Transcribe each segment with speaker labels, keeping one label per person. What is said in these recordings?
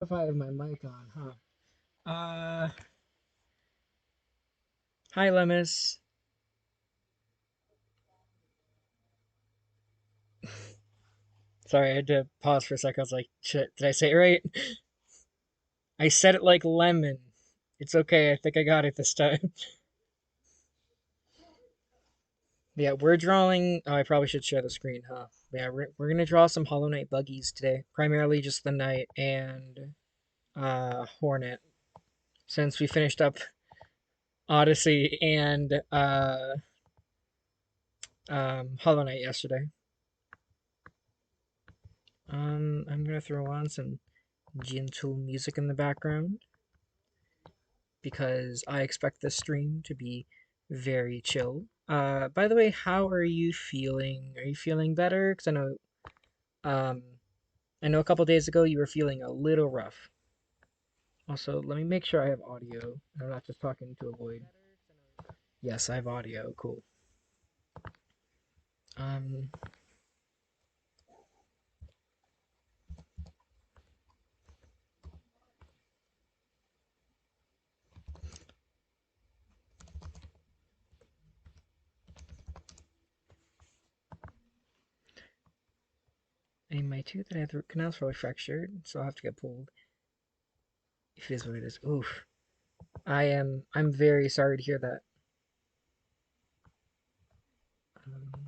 Speaker 1: If I have my mic on, huh? Hi, Lemus. Sorry, I had to pause for a second. I was like, shit, did I say it right? I said it like lemon. It's okay. I think I got it this time. Yeah, we're drawing. Oh, I probably should share the screen, huh? Yeah, we're gonna draw some Hollow Knight buggies today. Primarily just the Knight and Hornet. Since we finished up Odyssey and Hollow Knight yesterday. I'm gonna throw on some gentle music in the background because I expect this stream to be very chill. By the way, how are you feeling? Are you feeling better? Because um, I know a couple days ago you were feeling a little rough. Also, let me make sure I have audio. I'm not just talking to avoid. Yes, I have audio. Cool. Um, and my tooth and I have the canal's probably fractured, so I'll have to get pulled. If it is what it is. Oof. I'm very sorry to hear that. Um,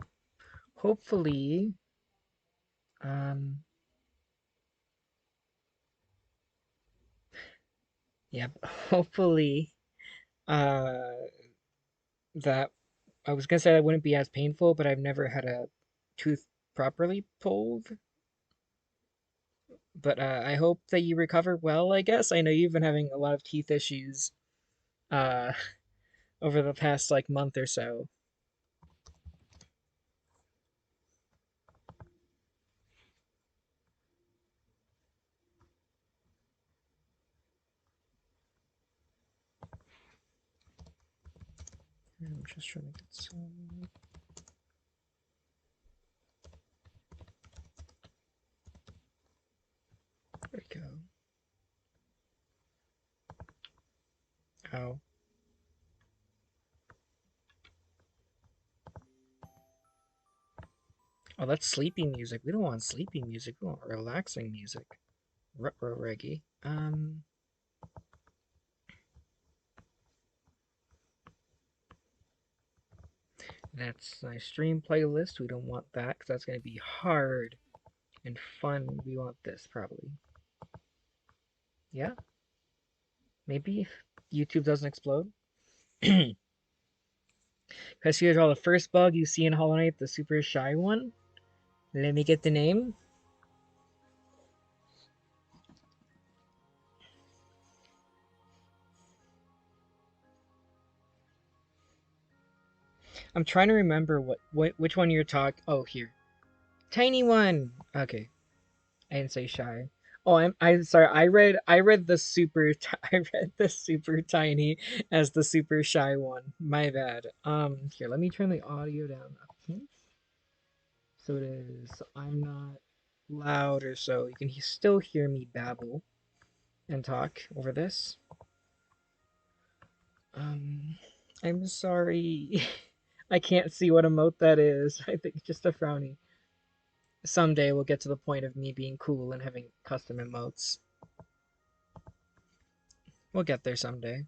Speaker 1: hopefully, um, yeah, hopefully, uh, that I was gonna say that wouldn't be as painful, but I've never had a tooth properly pulled. But I hope that you recover well, I guess. I know you've been having a lot of teeth issues uh, over the past like month or so. I'm just trying to get some. There we go. Oh. Oh, that's sleepy music. We don't want sleepy music. We want relaxing music. Retro reggae. That's my stream playlist. We don't want that because that's going to be hard and fun. We want this probably. Yeah, maybe if YouTube doesn't explode. Because here's all the first bug you see in Hollow Knight, the super shy one. Let me get the name. I'm trying to remember which one you're talking. Oh, here, tiny one. Okay, I didn't say shy. Oh, I'm sorry. I read the super I read the super tiny as the super shy one. My bad. Here, let me turn the audio down a pinch so it is. So I'm not loud or so you can still hear me babble and talk over this. Um, I'm sorry. I can't see what emote that is. I think it's just a frowny. Someday we'll get to the point of me being cool and having custom emotes. We'll get there someday.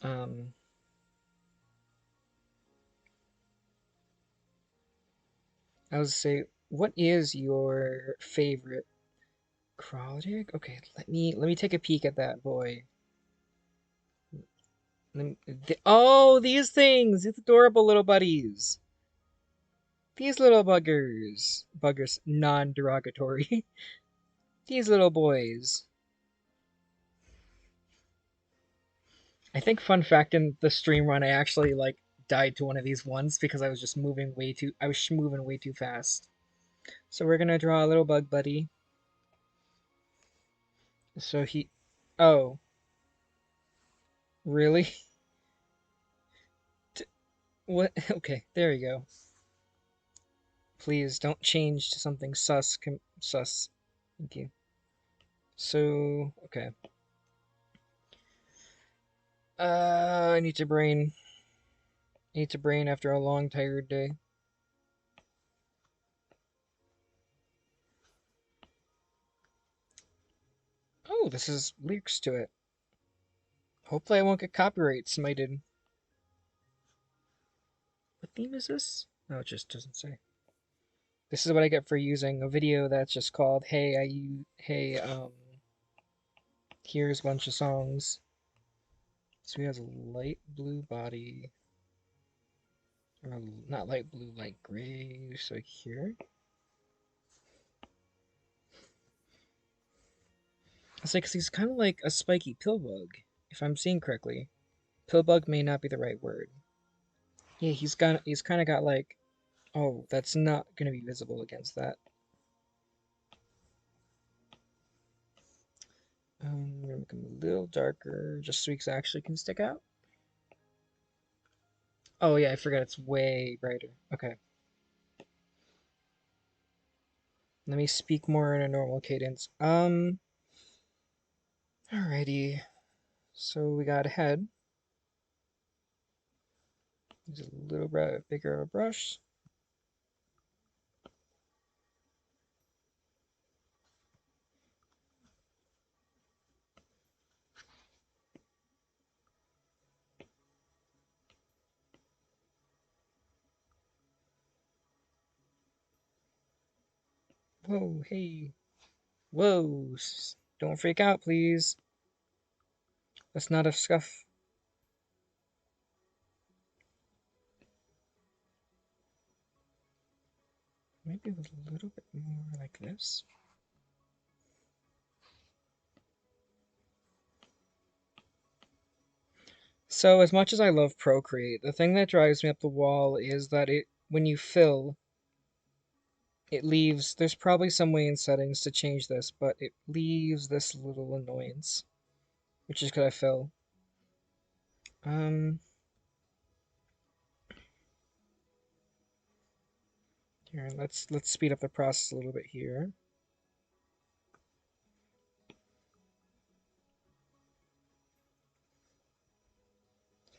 Speaker 1: Um, I was say, what is your favorite Kraldic? Okay, let me take a peek at that boy. Oh, these things! These adorable little buddies. These little buggers, non-derogatory. These little boys. I think fun fact in the stream run, I actually like died to one of these once because I was just moving way too. I was moving way too fast. So we're gonna draw a little bug buddy. So he, oh, really? What? Okay, there we go. Please don't change to something sus. Sus. Thank you. So, okay. I need to brain. Need to brain after a long, tired day. Oh, this is lyrics to it. Hopefully I won't get copyright smited. What theme is this? No, it just doesn't say. This is what I get for using a video that's just called here's a bunch of songs. So he has a light blue body. Or not light blue, light gray. So here. It's like, 'cause he's kind of like a spiky pillbug, if I'm seeing correctly. Pillbug may not be the right word. Yeah, he's kind of got like, oh, that's not gonna be visible against that. We're gonna make him a little darker, just so he actually can stick out. Oh yeah, I forgot it's way brighter. Okay. Let me speak more in a normal cadence. Alrighty. So we got a head. Use a little bit bigger of a brush. Whoa, hey. Whoa. Don't freak out, please. That's not a scuff. Maybe a little bit more like this. So as much as I love Procreate, the thing that drives me up the wall is that when you fill, it leaves, there's probably some way in settings to change this, but it leaves this little annoyance, which is because I fill. Um, Here, let's speed up the process a little bit here.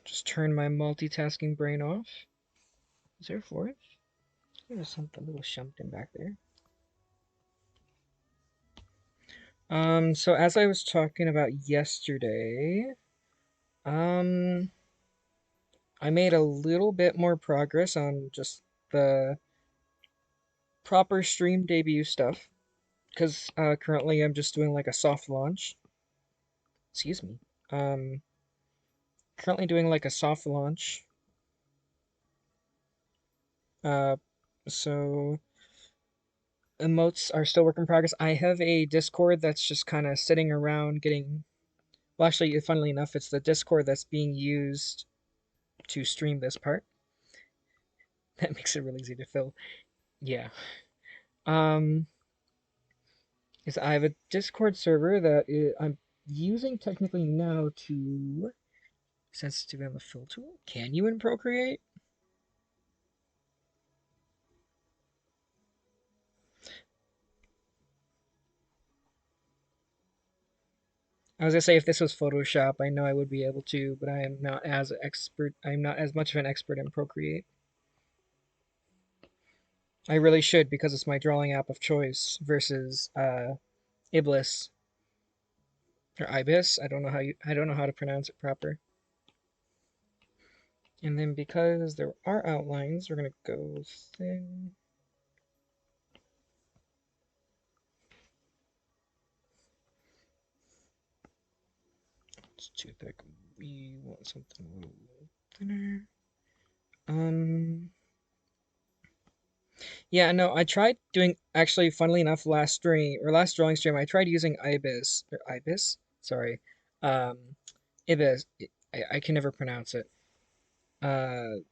Speaker 1: Just turn my multitasking brain off. Is there a fourth? There's something, a little something back there. So as I was talking about yesterday, um, I made a little bit more progress on just the proper stream debut stuff, because currently I'm just doing like a soft launch. Excuse me. Um, Currently doing like a soft launch. Uh, so emotes are still work in progress. I have a Discord that's just kind of sitting around getting. Well, actually, funnily enough, it's the Discord that's being used to stream this part. That makes it really easy to fill. Yeah. Um, is I have a Discord server that I'm using technically now to sensitive on the fill tool. Can you in Procreate? I was gonna say if this was Photoshop, I know I would be able to, but I am not as expert. I'm not as much of an expert in Procreate. I really should because it's my drawing app of choice versus Iblis or Ibis. I don't know how to pronounce it proper. And then because there are outlines, we're gonna go thin. It's too thick. We want something a little thinner. Yeah, no, I tried doing actually funnily enough last drawing stream I tried using Ibis, sorry. Um Ibis I can never pronounce it. Uh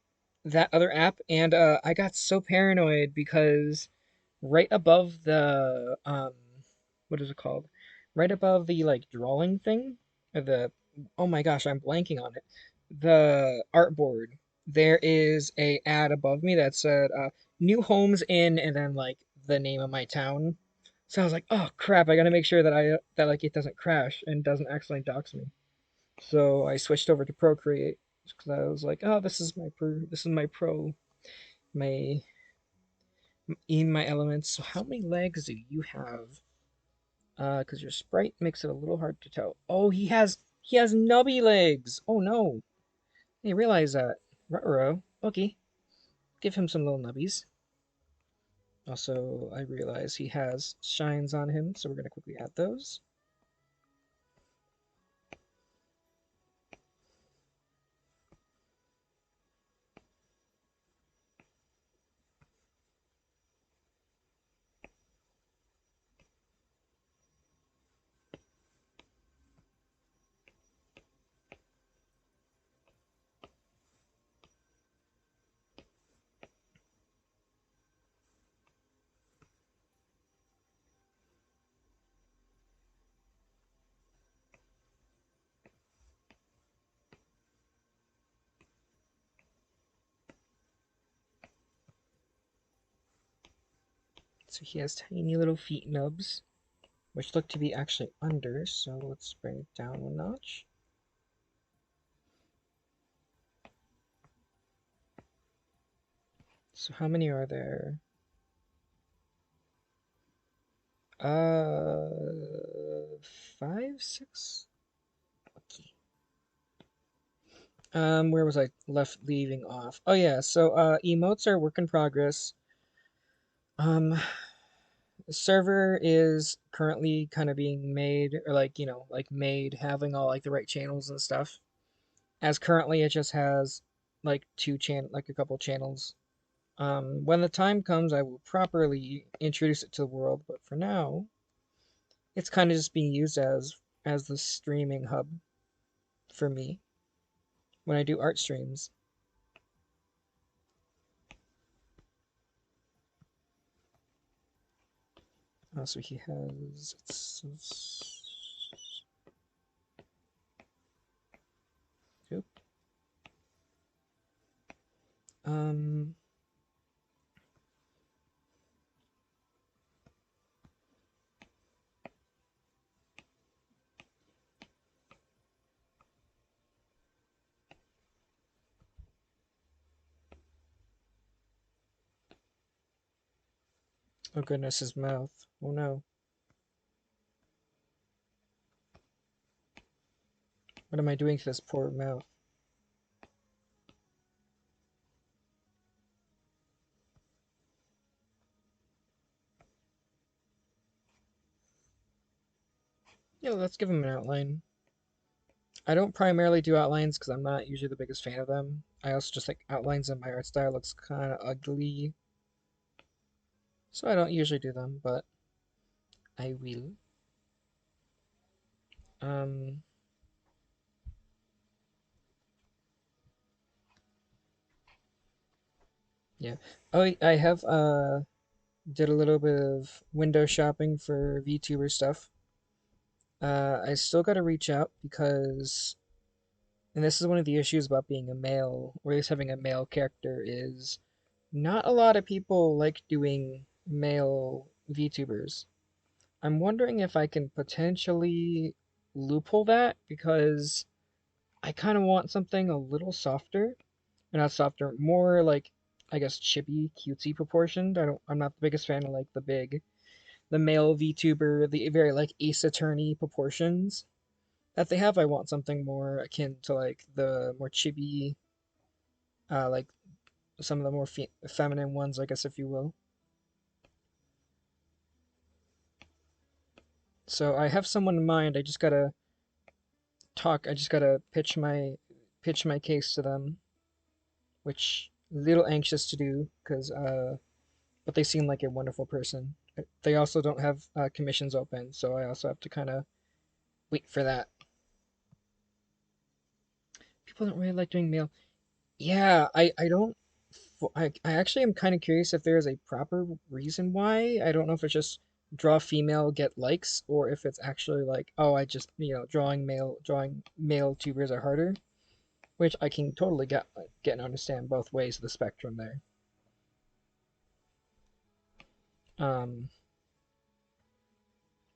Speaker 1: that other app and I got so paranoid because right above the what is it called? Right above the like drawing thing or the oh my gosh, I'm blanking on it. The artboard. There is a ad above me that said new homes in and then like the name of my town. So I was like, oh crap, I gotta make sure that that like it doesn't crash and doesn't accidentally dox me. So I switched over to Procreate because I was like, oh, this is my pro, my in my elements. So how many legs do you have? Because your sprite makes it a little hard to tell. Oh, he has nubby legs. Oh no, I didn't realize that. Ruh-roh. Okay, give him some little nubbies. Also, I realize he has shines on him, so we're gonna quickly add those. So he has tiny little feet nubs, which look to be actually under, so let's bring it down one notch. So how many are there? Uh, 5, 6? Okay. Where was I leaving off? Oh yeah, so emotes are work in progress. Um, the server is currently kind of being made, or like, like made, having all like the right channels and stuff. As currently it just has like like a couple channels. When the time comes, I will properly introduce it to the world, but for now, it's kind of just being used as the streaming hub for me when I do art streams. So he has. Oop. Um. Oh goodness, his mouth. Oh no. What am I doing to this poor mouth? Yeah, let's give him an outline. I don't primarily do outlines because I'm not usually the biggest fan of them. I also just think outlines in my art style looks kind of ugly, so I don't usually do them, but I will. Um, yeah. Oh, I have did a little bit of window shopping for VTuber stuff. I still got to reach out because, and this is one of the issues about being a male, or at least having a male character, is not a lot of people like doing male VTubers. I'm wondering if I can potentially loophole that because I kind of want something a little softer, or not softer, more like I guess chippy, cutesy proportioned. I'm not the biggest fan of like the male VTuber, the very like Ace Attorney proportions that they have. I want something more akin to like the more chibi, like some of the more feminine ones, I guess, if you will. So I have someone in mind. I just gotta talk. I just gotta pitch my case to them, which I'm a little anxious to do because but they seem like a wonderful person. They also don't have commissions open, so I also have to kind of wait for that. People don't really like doing mail. Yeah, I don't. I actually am kind of curious if there is a proper reason why. I don't know if it's just draw female, get likes, or if it's actually like, oh, I just, drawing male tubers are harder, which I can totally get and understand both ways of the spectrum there. Um,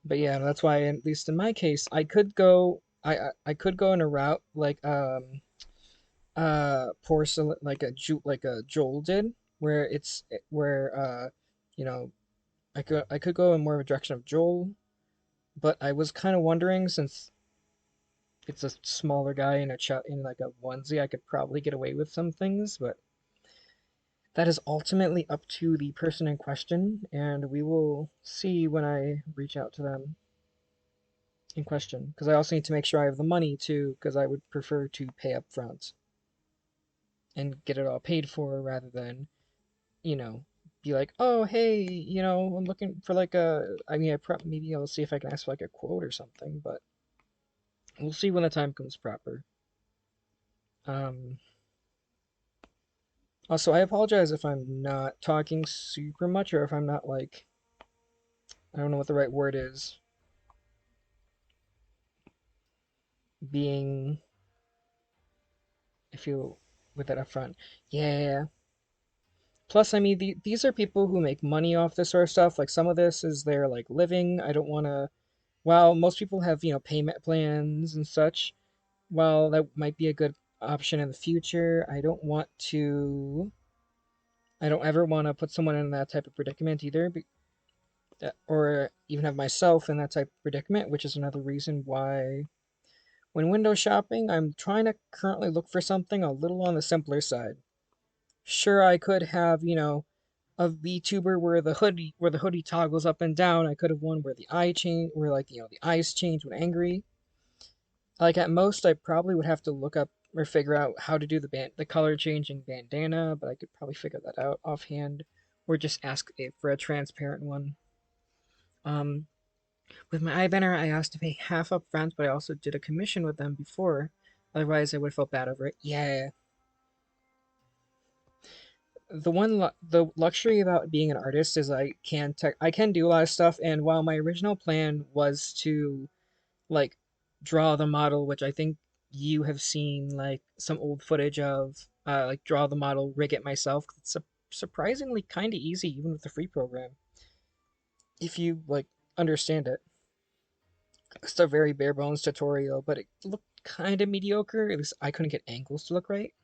Speaker 1: But yeah, that's why at least in my case, I could go. I could go in a route like porcelain like a Joel did, where where you know I could go in more of a direction of Joel, but I was kind of wondering since it's a smaller guy in in like a onesie, I could probably get away with some things, but that is ultimately up to the person in question, and we will see when I reach out to them in question. Because I also need to make sure I have the money too, because I would prefer to pay up front and get it all paid for rather than, you know, be like, oh, hey, I'm looking for like I mean, maybe I'll see if I can ask for like a quote or something, but we'll see when the time comes proper. Um, Also, I apologize if I'm not talking super much or if I'm not like, I don't know what the right word is, being, I feel with that up front. Yeah. Plus, I mean, these are people who make money off this sort of stuff. Like, some of this is their, like, living. I don't want to, while most people have, payment plans and such, while that might be a good option in the future, I don't ever want to put someone in that type of predicament either, or even have myself in that type of predicament, which is another reason why when window shopping, I'm trying to currently look for something a little on the simpler side. Sure, I could have, a VTuber where the hoodie toggles up and down. I could have one where the eye change where like, the eyes change when angry. Like at most I probably would have to look up or figure out how to do the color changing bandana, but I could probably figure that out offhand or just ask for a transparent one. Um with my eye banner, I asked to pay half up front, but I also did a commission with them before. Otherwise, I would have felt bad over it. Yeah, the luxury about being an artist is I can do a lot of stuff. And while my original plan was to like draw the model, which I think you have seen like some old footage of, like draw the model, rig it myself. It's surprisingly kind of easy, even with the free program, if you like understand it. It's a very bare bones tutorial, but it looked kind of mediocre. At least I couldn't get angles to look right.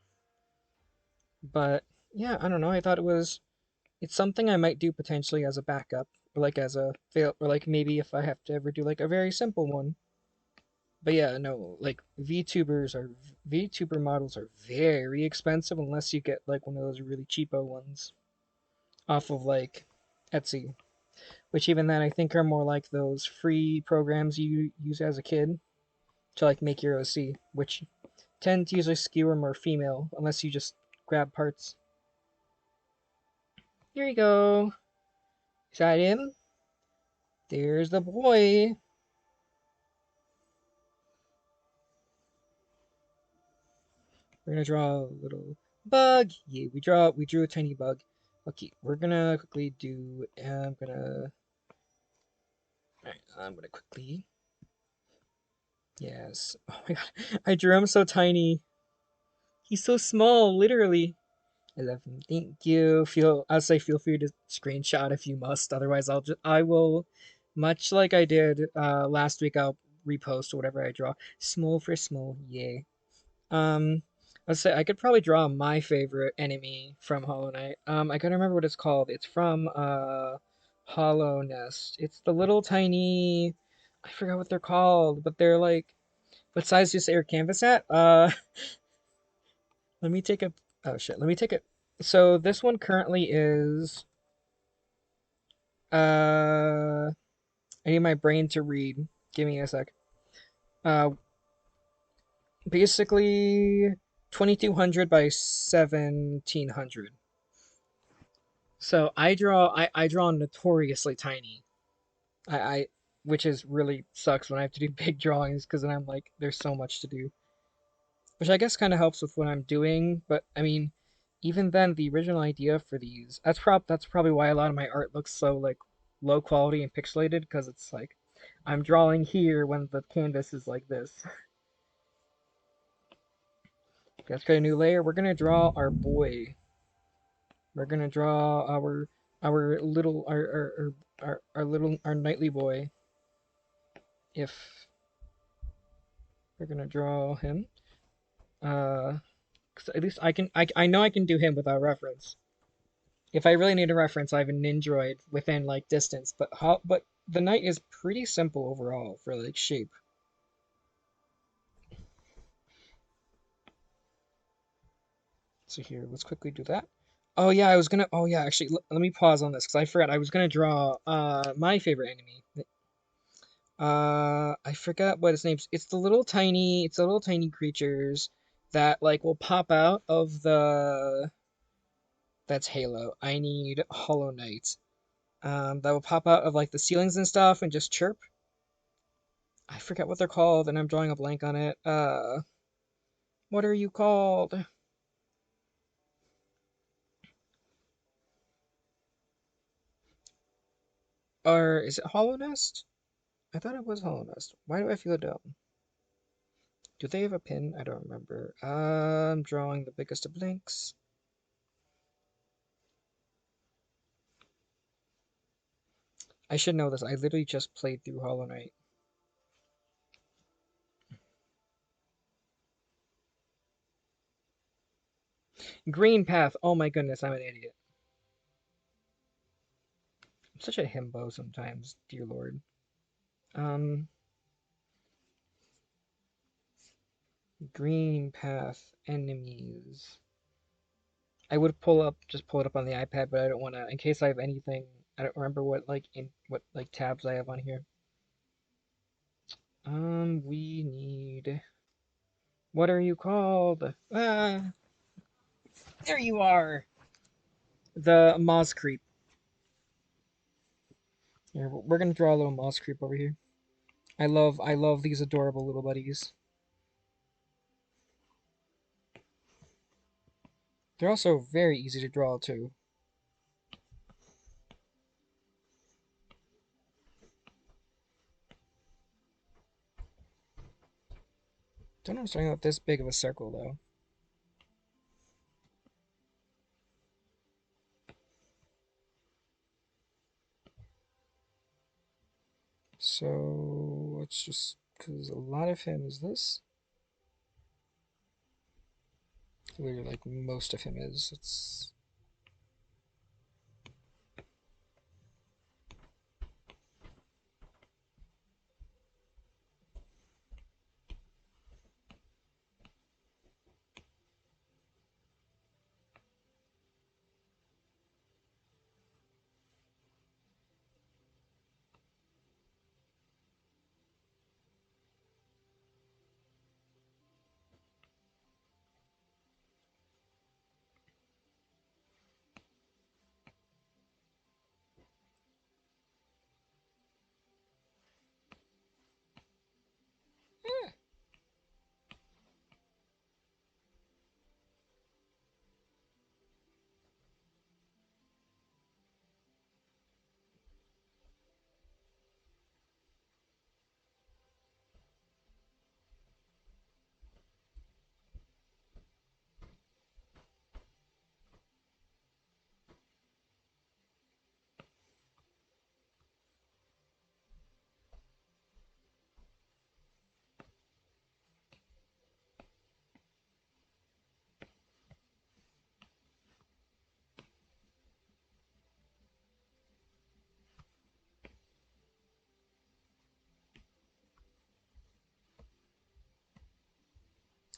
Speaker 1: But yeah, I don't know. I thought it's something I might do potentially as a backup, or like as a fail, or like maybe if I have to ever do like a very simple one. But yeah, no, like VTuber models are very expensive unless you get like one of those really cheapo ones off of like Etsy, which even then I think are more like those free programs you use as a kid to like make your OC, which tend to usually skew more female unless you just grab parts. Here you go. Is that him? There's the boy. We're gonna draw a little bug. Yeah, we drew a tiny bug. Okay, we're gonna quickly do. I'm gonna quickly. Yes. Oh my god, I drew him so tiny. He's so small, literally. I love him. Thank you. I'll say feel free to screenshot if you must. Otherwise, I will, much like I did last week. I'll repost whatever I draw. Small for small, yay. Um, let's say I could probably draw my favorite enemy from Hollow Knight. I gotta remember what it's called. It's from Hollow Nest. It's the little tiny. I forgot what they're called, but they're like, what size do you say your canvas at? Let me take a. Oh shit. Let me take it. So this one currently is. I need my brain to read. Give me a sec. Uh, Basically 2200 by 1700. So I draw notoriously tiny. I which is really sucks when I have to do big drawings because then I'm like there's so much to do. Which I guess kind of helps with what I'm doing, but I mean even then the original idea for these that's probably why a lot of my art looks so like low quality and pixelated because it's like I'm drawing here when the canvas is like this. Let's create a new layer. We're gonna draw our boy. We're gonna draw our little our little our nightly boy. if we're gonna draw him. 'Cause at least I know I can do him without reference. If I really need a reference, I have a Nindroid within like distance. But the knight is pretty simple overall for like shape. So here, let's quickly do that. Oh yeah, I was gonna. Oh yeah, actually, let me pause on this because I forgot. I was gonna draw my favorite enemy. I forgot what its name's. It's the little tiny creatures that like will pop out of the. That's Halo. I need Hollow Knight. That will pop out of like the ceilings and stuff and just chirp. I forget what they're called, and I'm drawing a blank on it. What are you called? Or is it Hollow Nest? I thought it was Hollow Nest. Why do I feel dumb? Do they have a pin? I don't remember. I'm drawing the biggest of blanks. I should know this. I literally just played through Hollow Knight. Green Path. Oh my goodness, I'm an idiot. I'm such a himbo sometimes, dear lord. Um, Green Path enemies. I would pull it up on the iPad, but I don't want to, in case I have anything. I don't remember what like tabs I have on here. We need. What are you called? Ah, there you are. The Moz Creep. Here, we're gonna draw a little Moz Creep over here. I love these adorable little buddies. They're also very easy to draw too. Don't know starting out this big of a circle though. So let's just because a lot of him is this. Literally, like most of him is. It's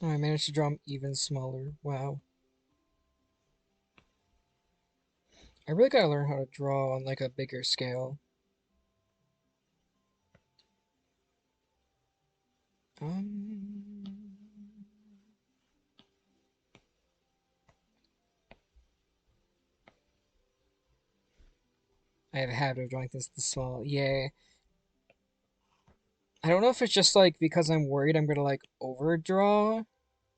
Speaker 1: oh, I managed to draw him even smaller. Wow. I really gotta learn how to draw on like a bigger scale. Um, I have a habit of drawing this small. Yeah. I don't know if it's just like because I'm worried I'm gonna like overdraw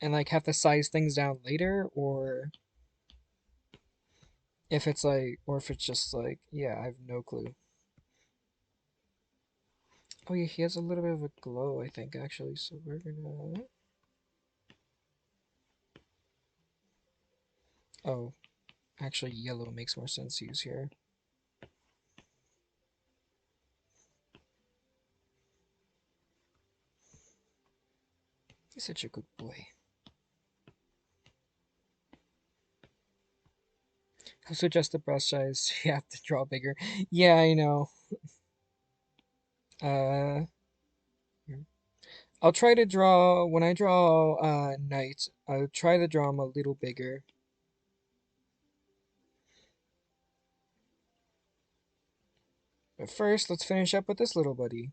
Speaker 1: and like have to size things down later, or if it's just like, yeah, I have no clue. Oh yeah, he has a little bit of a glow, I think, actually. So we're gonna. Oh, actually, yellow makes more sense to use here. You're such a good boy. Also, adjust the brush size. You have to draw bigger. Yeah, I know. Uh, I'll try to draw when I draw night. I'll try to draw them a little bigger. But first, let's finish up with this little buddy.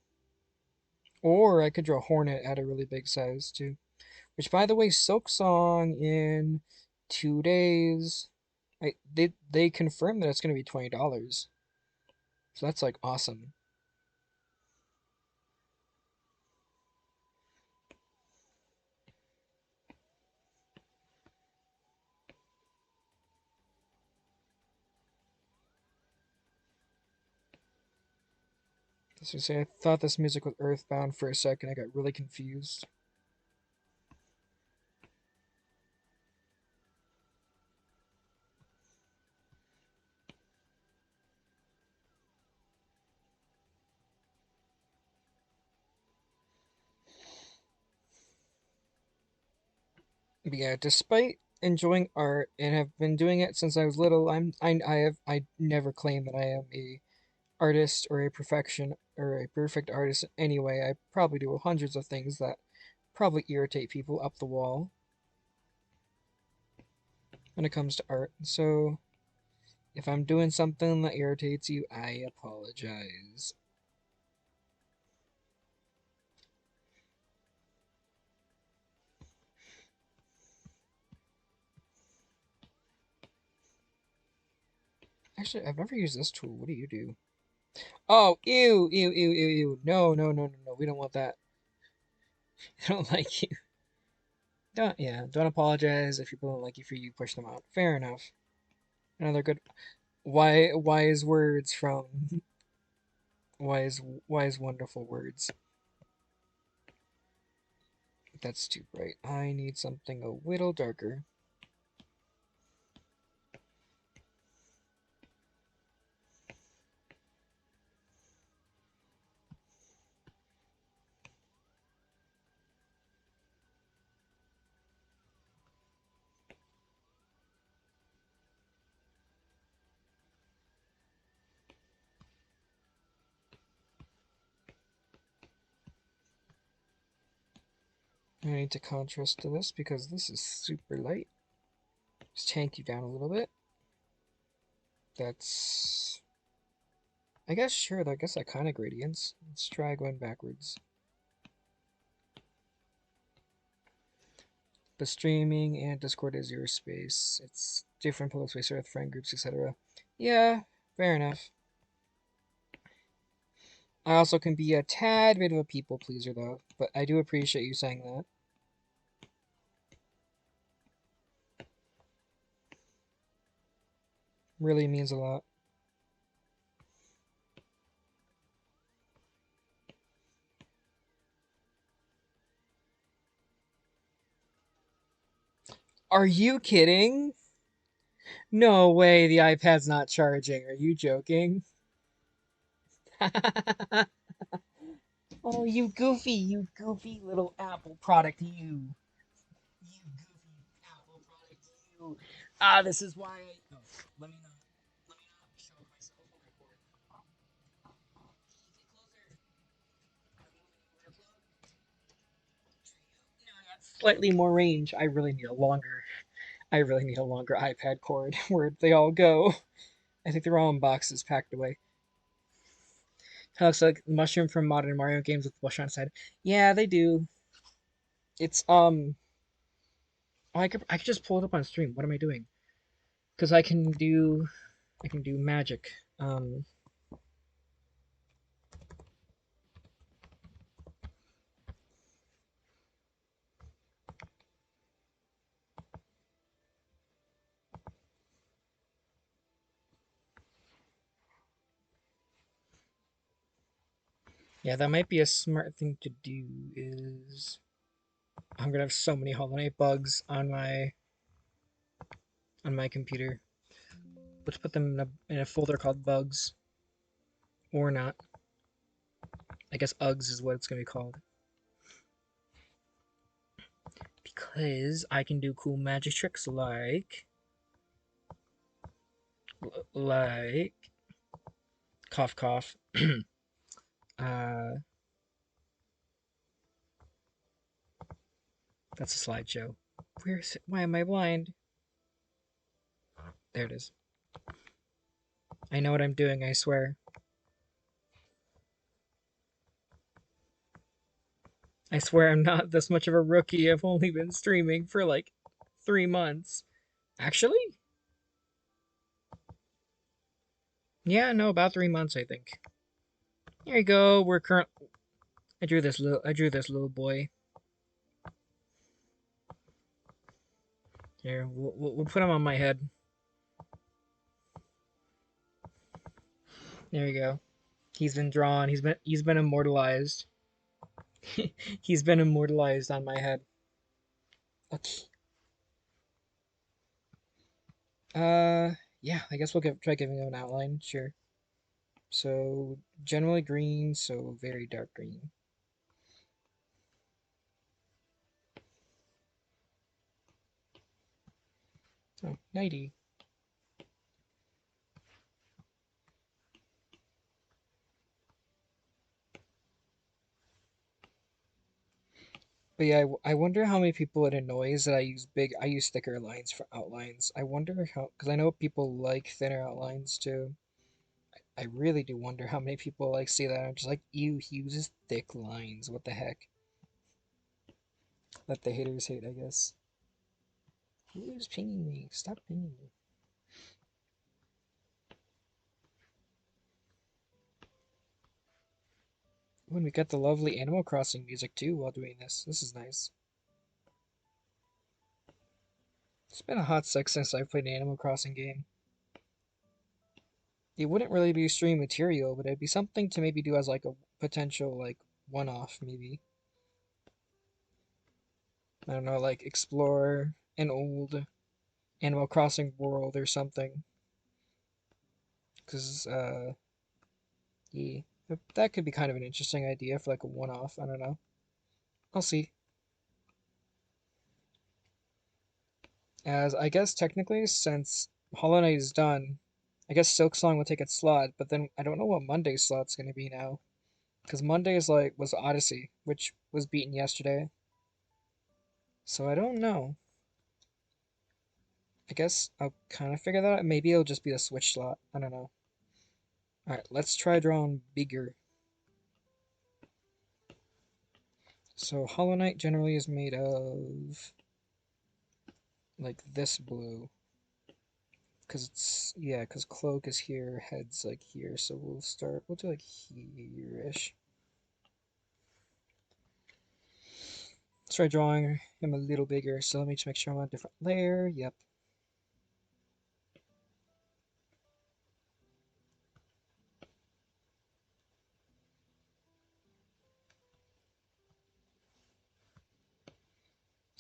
Speaker 1: Or I could draw Hornet at a really big size too. Which, by the way, Silk Song in 2 days. They confirmed that it's gonna be $20. So that's like awesome. As I say, I thought this music was Earthbound for a second. I got really confused. But yeah, despite enjoying art and have been doing it since I was little, I never claim that I am a artist or a perfection or a perfect artist anyway. I probably do hundreds of things that probably irritate people up the wall when it comes to art. So if I'm doing something that irritates you, I apologize. Actually, I've never used this tool. What do you do? Oh, ew, ew, ew, ew, ew. No, no, no, no, no. We don't want that. I don't like you. Don't apologize if people don't like you for you push them out. Fair enough. Another good wise words from wise wise wonderful words. That's too bright. I need something a little darker. I need to contrast to this because this is super light. Just tank you down a little bit. That's I guess sure, I guess that kind of gradients. Let's try going backwards. The streaming and Discord is your space. It's different public space with friend groups, etc. Yeah, fair enough. I also can be a tad bit of a people pleaser though, but I do appreciate you saying that. Really means a lot. Are you kidding? No way the iPad's not charging. Are you joking? Oh, you goofy little Apple product, you. You goofy Apple product, you. Ah, this is why I. Oh, let me not show myself on record. Slightly more range. I really need a longer iPad cord. Where'd they all go? I think they're all in boxes packed away. It looks like mushroom from modern Mario games with bush on its head. Yeah, they do. It's oh, I could just pull it up on stream. What am I doing? Because I can do magic. Um, yeah, that might be a smart thing to do. Is I'm gonna have so many Hollow Knight bugs on my computer. Let's put them in a folder called bugs or not. I guess Uggs is what it's gonna be called. because I can do cool magic tricks like cough cough. uh, that's a slideshow. Where's it? Why am I blind? There it is. I know what I'm doing, I swear. I swear I'm not this much of a rookie. I've only been streaming for like 3 months. Actually? Yeah, no, about 3 months, I think. Here you go. We're current. I drew this little boy. Here, we'll put him on my head. There you go. He's been drawn. He's been immortalized. He's been immortalized on my head. Okay. Uh, yeah. I guess try giving him an outline. Sure. So generally green. So very dark green. Oh, nighty. But yeah, I wonder how many people it annoys that I use thicker lines for outlines. I wonder how, because I know people like thinner outlines too. I really do wonder how many people like see that. I'm just like, ew, he uses thick lines. What the heck? Let the haters hate, I guess. Who's pinging me? Stop pinging me. When we got the lovely Animal Crossing music too while doing this. This is nice. It's been a hot sec since I've played an Animal Crossing game. It wouldn't really be stream material, but it'd be something to maybe do as like a potential like one-off maybe. I don't know, like explore an old Animal Crossing world or something. Because, yeah, that could be kind of an interesting idea for like a one-off. I don't know. I'll see. As I guess technically, since Hollow Knight is done, I guess Silksong will take its slot, but then I don't know what Monday's slot's gonna be now. Because Monday is like was Odyssey, which was beaten yesterday. So I don't know. I guess I'll kind of figure that out. Maybe it'll just be a Switch slot. I don't know. Alright, let's try drawing bigger. So Hollow Knight generally is made of like this blue. Because it's, yeah, because Cloak is here, Head's like here. So we'll do like here-ish. Let's try drawing him a little bigger. So let me just make sure I'm on a different layer. Yep.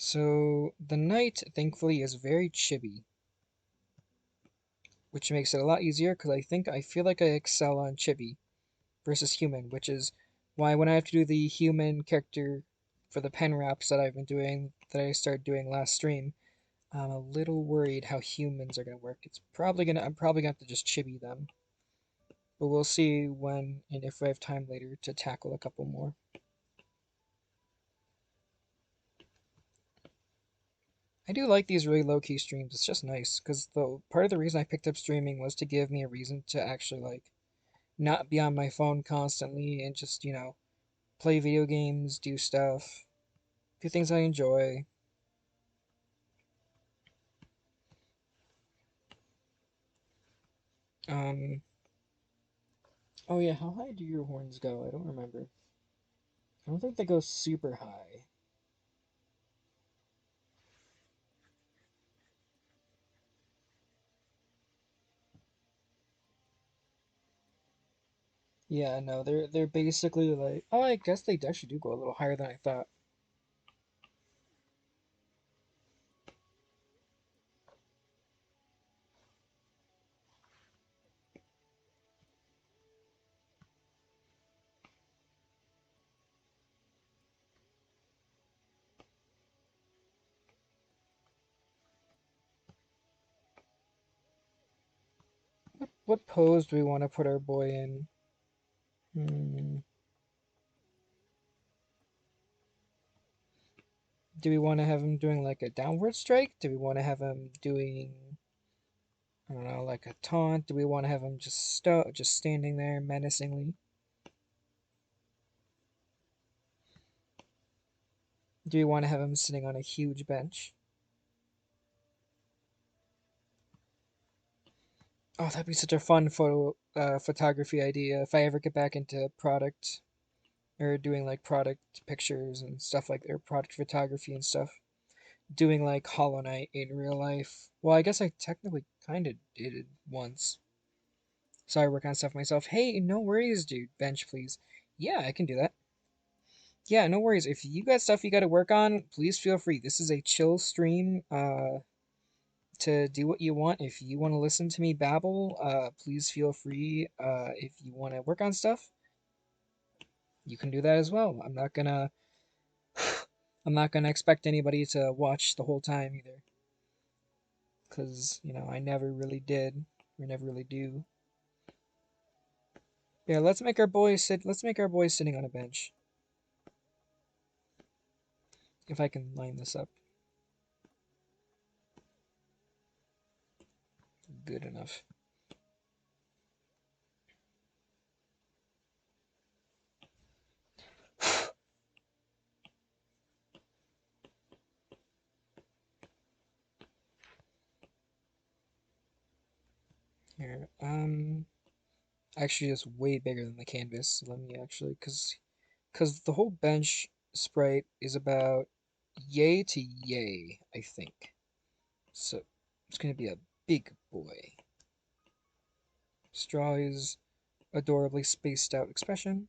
Speaker 1: So the knight, thankfully, is very chibi, which makes it a lot easier because I feel like I excel on chibi versus human, which is why when I have to do the human character for the pen wraps that I've been doing, that I started doing last stream, I'm a little worried how humans are gonna work. I'm probably gonna have to just chibi them, but we'll see when and if we have time later to tackle a couple more. I do like these really low key streams. It's just nice because the part of the reason I picked up streaming was to give me a reason to actually like not be on my phone constantly and just, play video games, do stuff, do things I enjoy. Um, oh yeah, how high do your horns go? I don't remember. I don't think they go super high. Yeah, no, they're basically like, oh, I guess they actually do go a little higher than I thought. What pose do we want to put our boy in? Hmm. Do we want to have him doing like a downward strike? Do we want to have him doing, I don't know, like a taunt? Do we want to have him just standing there menacingly? Do we want to have him sitting on a huge bench? Oh, that'd be such a fun photography idea if I ever get back into product or doing like product pictures and stuff like their product photography and stuff. Doing like Hollow Knight in real life. Well, I guess I technically kind of did it once. So I work on stuff myself. Hey, no worries, dude. Bench, please. Yeah, I can do that. Yeah, no worries. If you got stuff you got to work on, please feel free. This is a chill stream. To do what you want. If you want to listen to me babble, please feel free. If you want to work on stuff, you can do that as well. I'm not gonna expect anybody to watch the whole time either, because I never really did, or never really do. Yeah, let's make our boy sit. Let's make our boy sitting on a bench. If I can line this up good enough. Here, actually, it's way bigger than the canvas. Let me actually, because the whole bench sprite is about yay to yay, I think. So it's gonna be a big boy. Straw is adorably spaced out expression,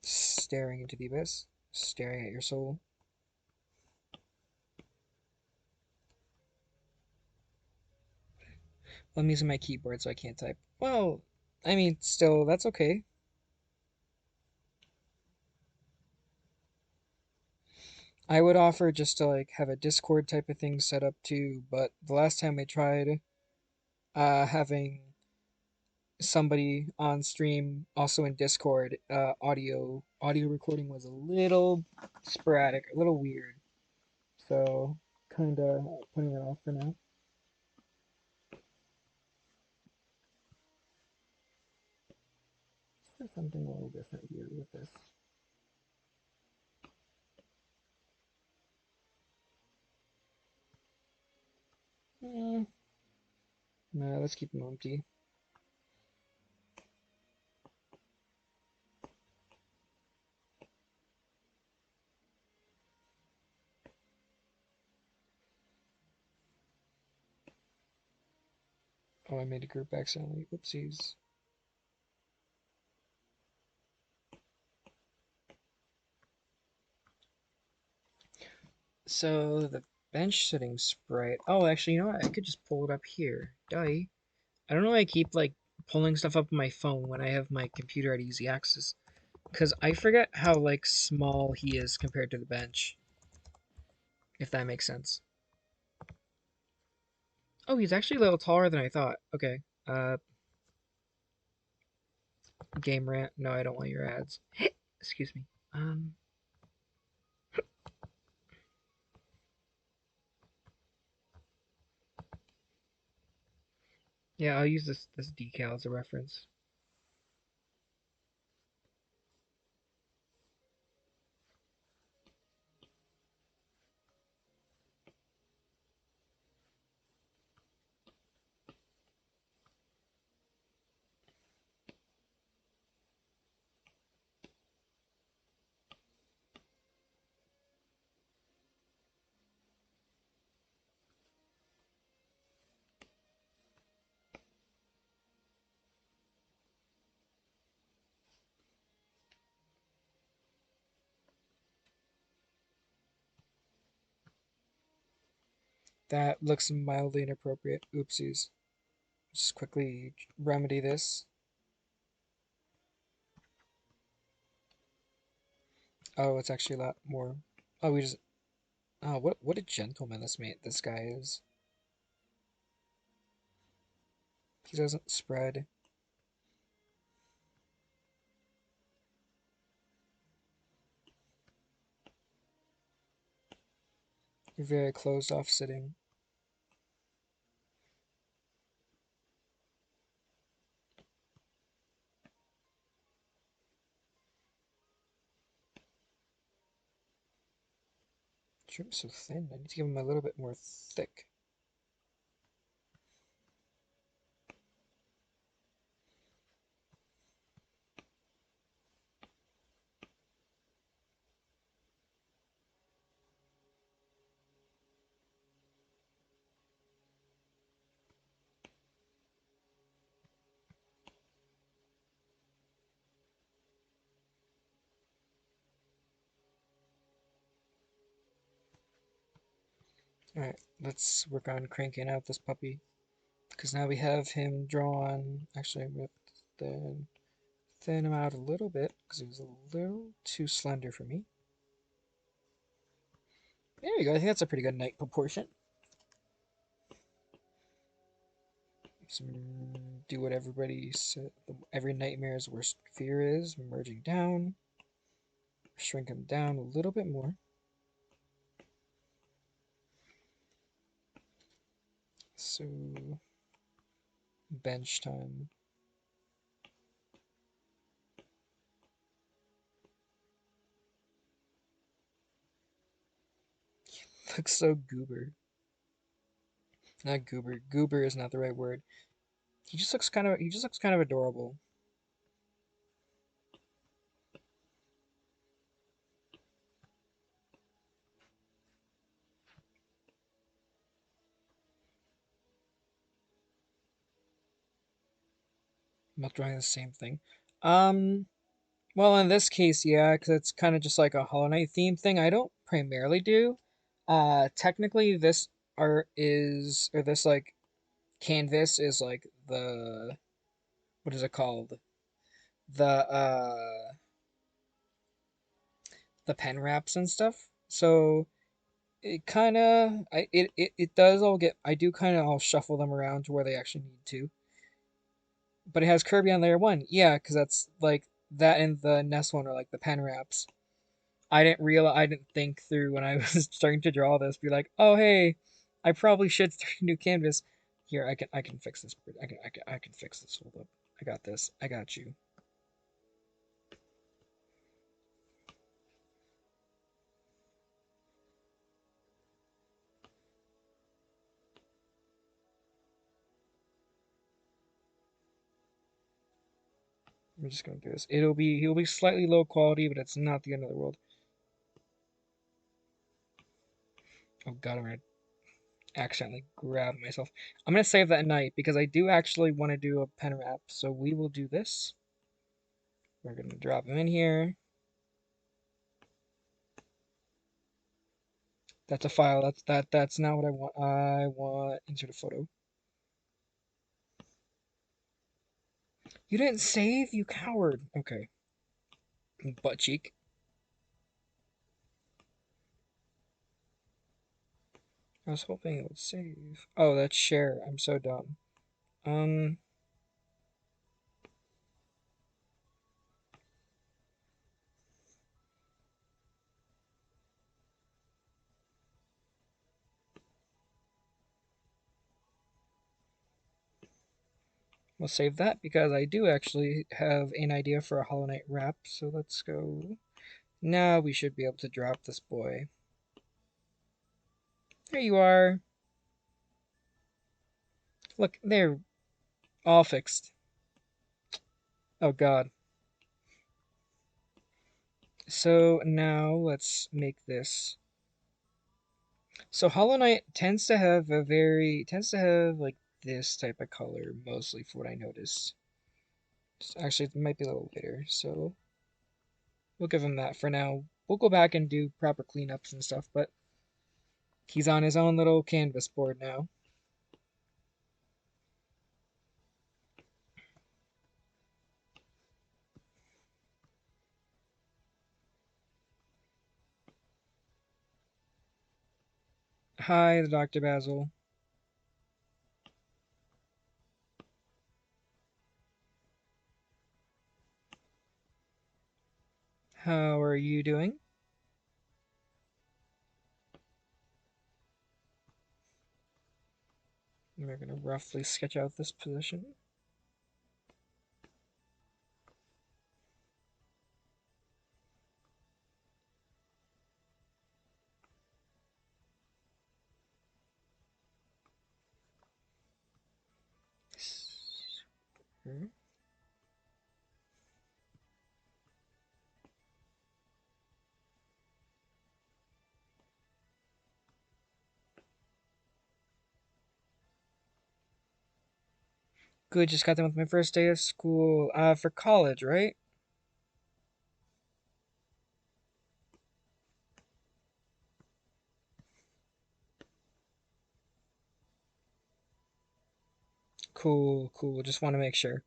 Speaker 1: staring into the abyss, staring at your soul. I'm using my keyboard so I can't type. Well, I mean, still, that's okay. I would offer just to like have a Discord type of thing set up too, but the last time I tried having somebody on stream also in Discord, audio recording was a little sporadic, a little weird. So kind of putting it off for now. There's something a little different here with this. Mm, no, let's keep them empty. Oh, I made a group accidentally. Oopsies. So the bench sitting sprite. Oh, actually, you know what? I could just pull it up here. Die. I don't know why I keep like pulling stuff up on my phone when I have my computer at easy access. Because I forget how like small he is compared to the bench. If that makes sense. Oh, he's actually a little taller than I thought. Okay. Uh, game rant. No, I don't want your ads. Excuse me. Yeah, I'll use this decal as a reference. That looks mildly inappropriate. Oopsies. Just quickly remedy this. Oh, it's actually a lot more. Oh, we just. Oh, what a gentleman this guy is. He doesn't spread. You're very closed off sitting. Shrimp's so thin. I need to give him a little bit more thick. Alright, let's work on cranking out this puppy. Because now we have him drawn. Actually, I'm going to thin him out a little bit because he was a little too slender for me. There you go. I think that's a pretty good night proportion. Do what everybody said. Every nightmare's worst fear is merging down. Shrink him down a little bit more. So, bench time. Looks so goober. Not goober. Goober is not the right word. He just looks kind of adorable. I'm not drawing the same thing. Um, well, in this case, yeah, because it's kind of just like a Hollow Knight theme thing. I don't primarily do. Technically, this art is, or this like canvas is like what is it called? The the pen wraps and stuff. So it kind of, it does all get, I do kind of all shuffle them around to where they actually need to. But it has Kirby on layer one, yeah, because that's like that and the Nest one are like the pen wraps. I didn't think through when I was starting to draw this, be like, oh hey, I probably should start a new canvas. Here, I can fix this. I can fix this. Hold up, I got this. I got you. I'm just gonna do this. He'll be slightly low quality, but it's not the end of the world. Oh god, I'm gonna accidentally grab myself. I'm gonna save that night because I do actually want to do a pen wrap. So we will do this. We're gonna drop him in here. That's a file. That's not what I want. I want insert a photo. You didn't save, you coward. Okay. Butt cheek. I was hoping it would save. Oh, that's share. I'm so dumb. Um, we'll save that because I do actually have an idea for a Hollow Knight wrap. So let's go. Now we should be able to drop this boy. There you are. Look, they're all fixed. Oh god. So now let's make this. So Hollow Knight tends to have like this type of color mostly for what I noticed. Actually, it might be a little later, so we'll give him that for now. We'll go back and do proper cleanups and stuff, but he's on his own little canvas board now. Hi, Dr. Basil. How are you doing? We're gonna roughly sketch out this position. Good, just got done with my first day of school. For college, right? Cool, cool. Just want to make sure.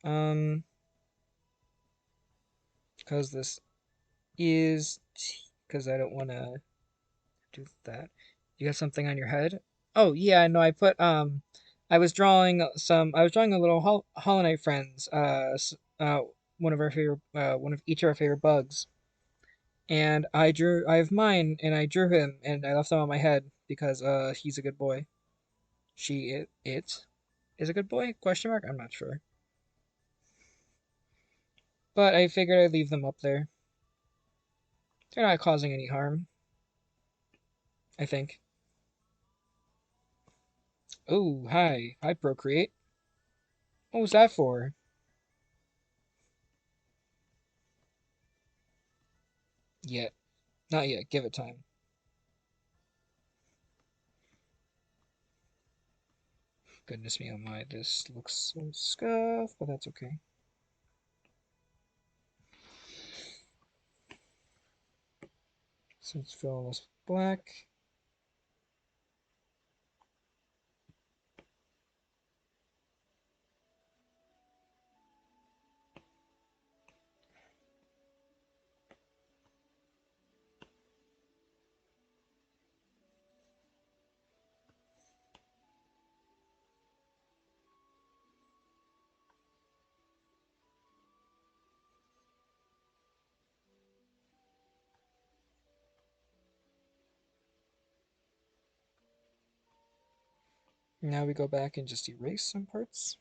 Speaker 1: Um, because this is, because I don't want to do that. You got something on your head? Oh yeah, no, I was drawing a little Hollow Knight friends. One of our favorite, one of each of our favorite bugs. And I have mine, and I drew him, and I left him on my head because he's a good boy. It is a good boy? Question mark? I'm not sure. But I figured I'd leave them up there. They're not causing any harm, I think. Oh, hi. Hi, Procreate. What was that for? Yet. Not yet. Give it time. Goodness me, oh my, this looks so scuffed, but that's okay. So let's fill this black. Now we go back and just erase some parts.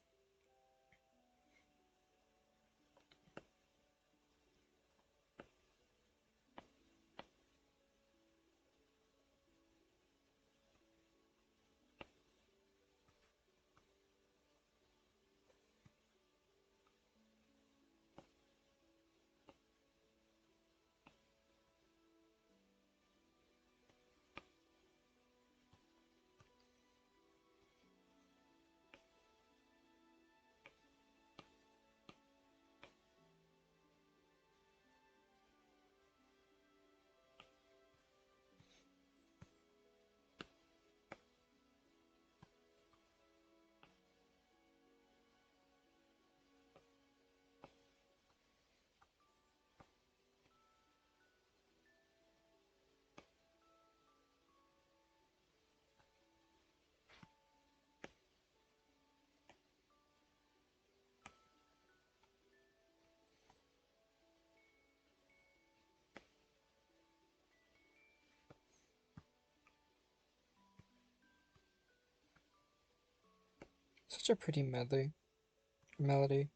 Speaker 1: Such a pretty melody.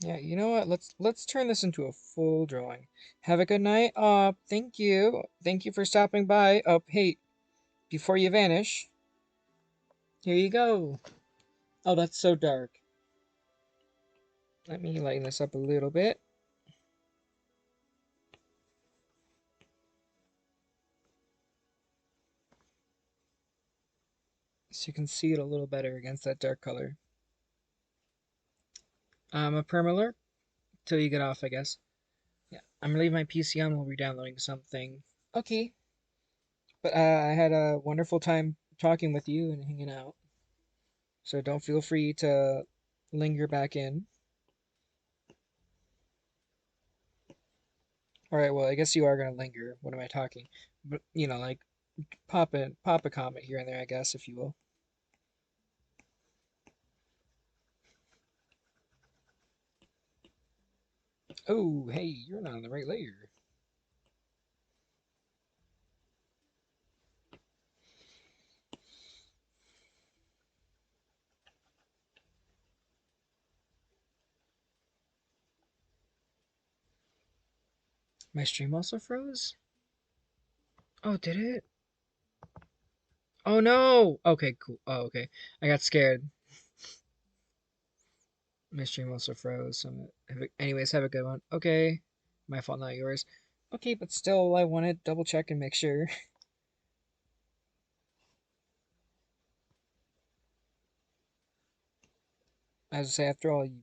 Speaker 1: Yeah, you know what? Let's turn this into a full drawing. Have a good night. Thank you. Thank you for stopping by. Hey, before you vanish, here you go. Oh, that's so dark. Let me lighten this up a little bit so you can see it a little better against that dark color. A permalert till you get off, I guess. Yeah, I'm gonna leave my PC on while we're downloading something. Okay. But I had a wonderful time talking with you and hanging out. So don't feel free to linger back in. All right, well, I guess you are gonna linger. What am I talking? But like pop a comment here and there, I guess, if you will. Oh, hey, you're not on the right layer. My stream also froze? Oh, did it? Oh no! Okay, cool. Oh, okay. I got scared. My stream also froze. So anyways, have a good one. Okay. My fault, not yours. Okay, but still, I want to double check and make sure. As I say, after all, you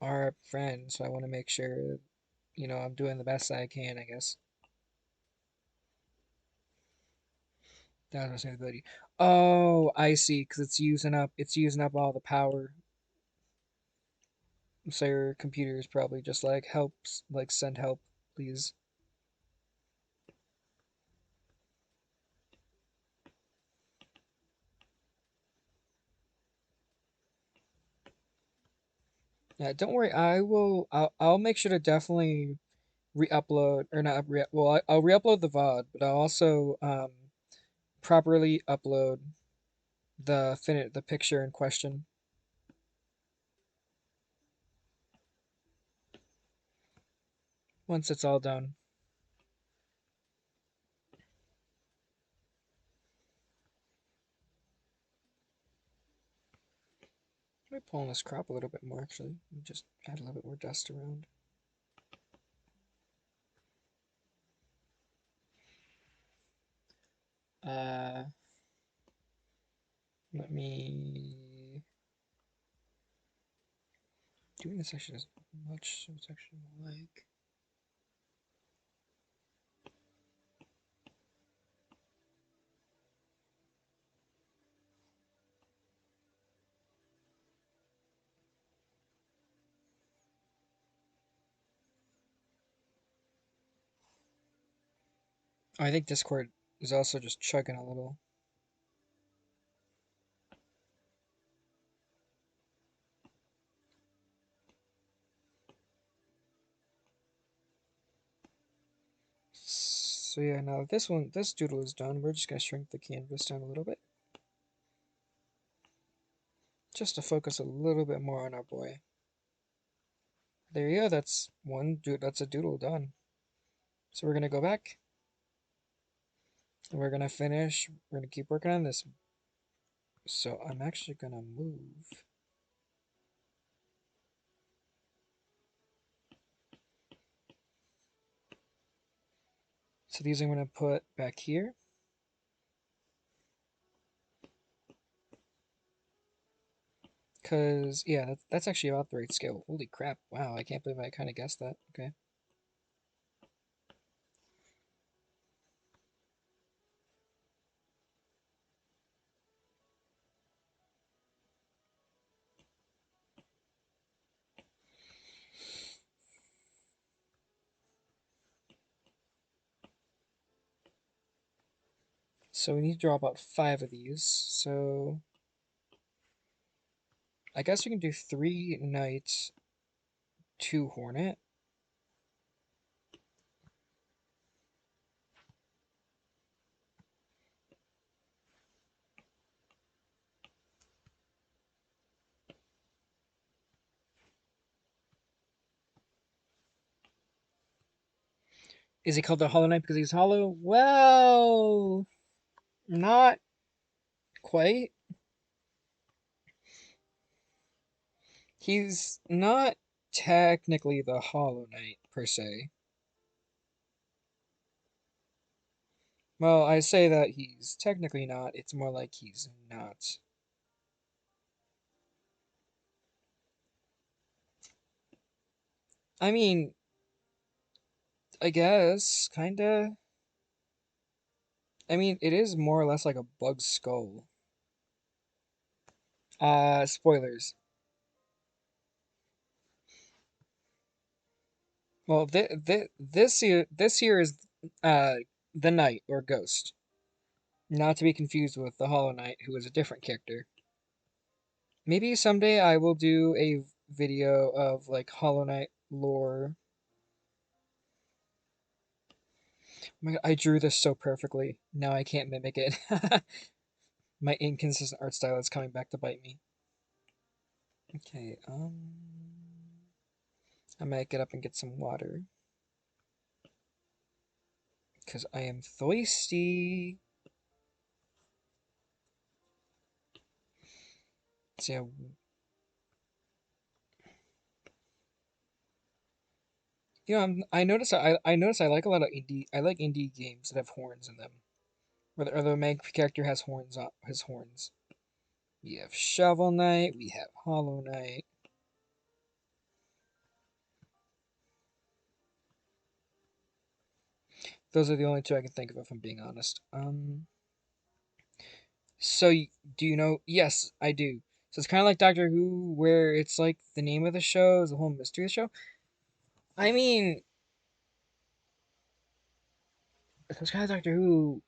Speaker 1: are friends, so I want to make sure, I'm doing the best I can, I guess. That was my ability. Oh, I see, because it's using up all the power. So your computer is probably just like helps, like send help, please. Yeah, don't worry. I'll make sure to definitely re-upload or not re well I'll re-upload the VOD, but I'll also properly upload the picture in question once it's all done. Let me pull on this crop a little bit more actually. Just add a little bit more dust around. Uh, let me doing this actually doesn't much, so it's actually like I think Discord is also just chugging a little. So yeah, now this doodle is done, we're just gonna shrink the canvas down a little bit. Just to focus a little bit more on our boy. There you go, that's a doodle done. So we're gonna go back and we're gonna finish. We're gonna keep working on this. So I'm actually gonna move. So these I'm gonna put back here. Cause yeah, that's actually about the right scale. Holy crap. Wow, I can't believe I kinda guessed that. Okay. So we need to draw about 5 of these. So I guess we can do 3 knights, 2 hornet. Is he called the Hollow Knight because he's hollow? Well, not quite. He's not technically the Hollow Knight per se. Well, I say that he's technically not. It's more like he's not. I mean, I guess, kinda. I mean, it is more or less like a bug skull. Spoilers. Well, this year is the Knight or Ghost, not to be confused with the Hollow Knight, who is a different character. Maybe someday I will do a video of like Hollow Knight lore. Oh my God, I drew this so perfectly. Now I can't mimic it. My inconsistent art style is coming back to bite me. Okay, I might get up and get some water because I am thirsty. So yeah, I notice I like a lot of indie. I like indie games that have horns in them, where the main character has horns on his horns. We have Shovel Knight. We have Hollow Knight. Those are the only two I can think of, if I'm being honest. So do you know? Yes, I do. So it's kind of like Doctor Who, where it's like the name of the show is the whole mystery of the show. I mean, so it's kind of Doctor Who.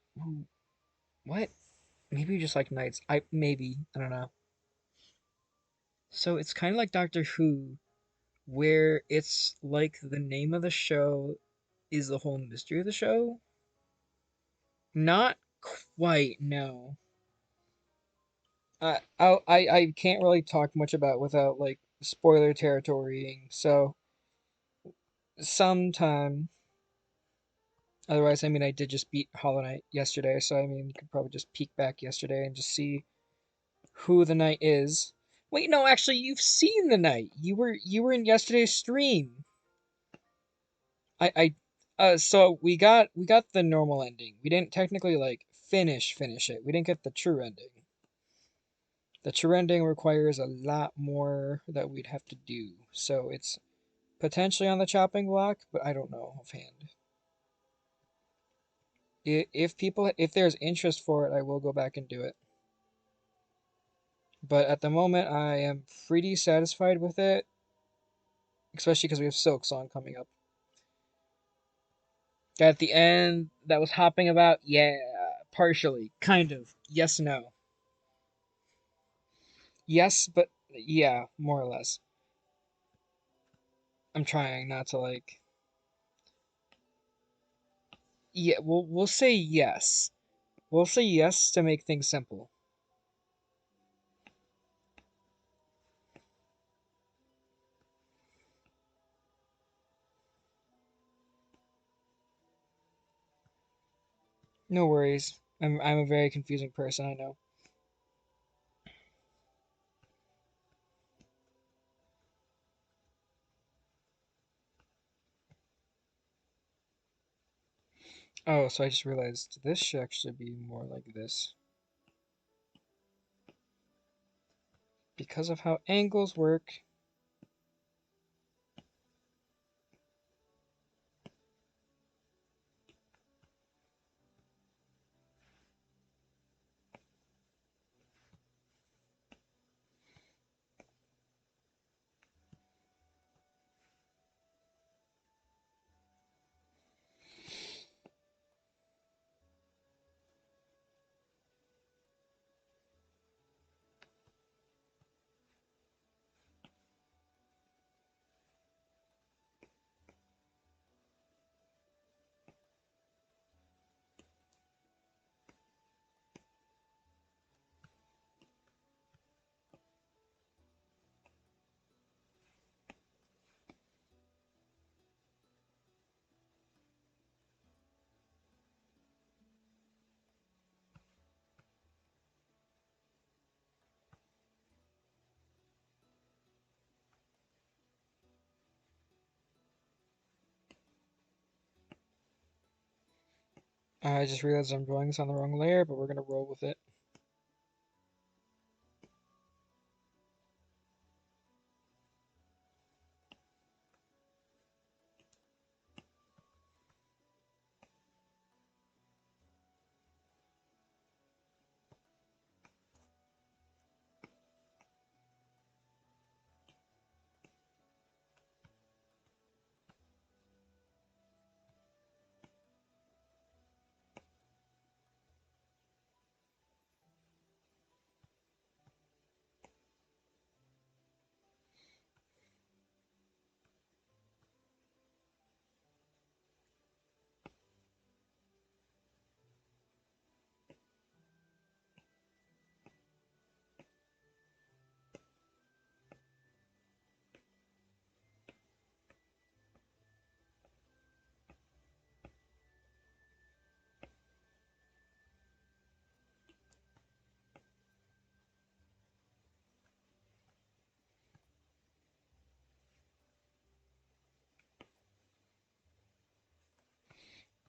Speaker 1: What? Maybe you just like Knights. I don't know. So it's kind of like Doctor Who, where it's like the name of the show is the whole mystery of the show. Not quite, no. I can't really talk much about without like spoiler territorying. So sometime, otherwise, I mean, I did just beat Hollow Knight yesterday, so I mean, you could probably just peek back yesterday and just see who the knight is. Wait, no, actually, you've seen the knight. You were in yesterday's stream. I so we got the normal ending. We didn't technically like finish it. We didn't get the true ending. The true ending requires a lot more that we'd have to do. So it's potentially on the chopping block, but I don't know offhand. If there's interest for it, I will go back and do it. But at the moment, I am pretty satisfied with it, especially because we have Silk Song coming up. At the end, that was hopping about, yeah, partially, kind of, yes, no, yes, but yeah, more or less. I'm trying not to like, yeah, we'll say yes. We'll say yes to make things simple. No worries. I'm a very confusing person, I know. Oh, so I just realized this should actually be more like this. Because of how angles work. I just realized I'm drawing this on the wrong layer, but we're gonna roll with it.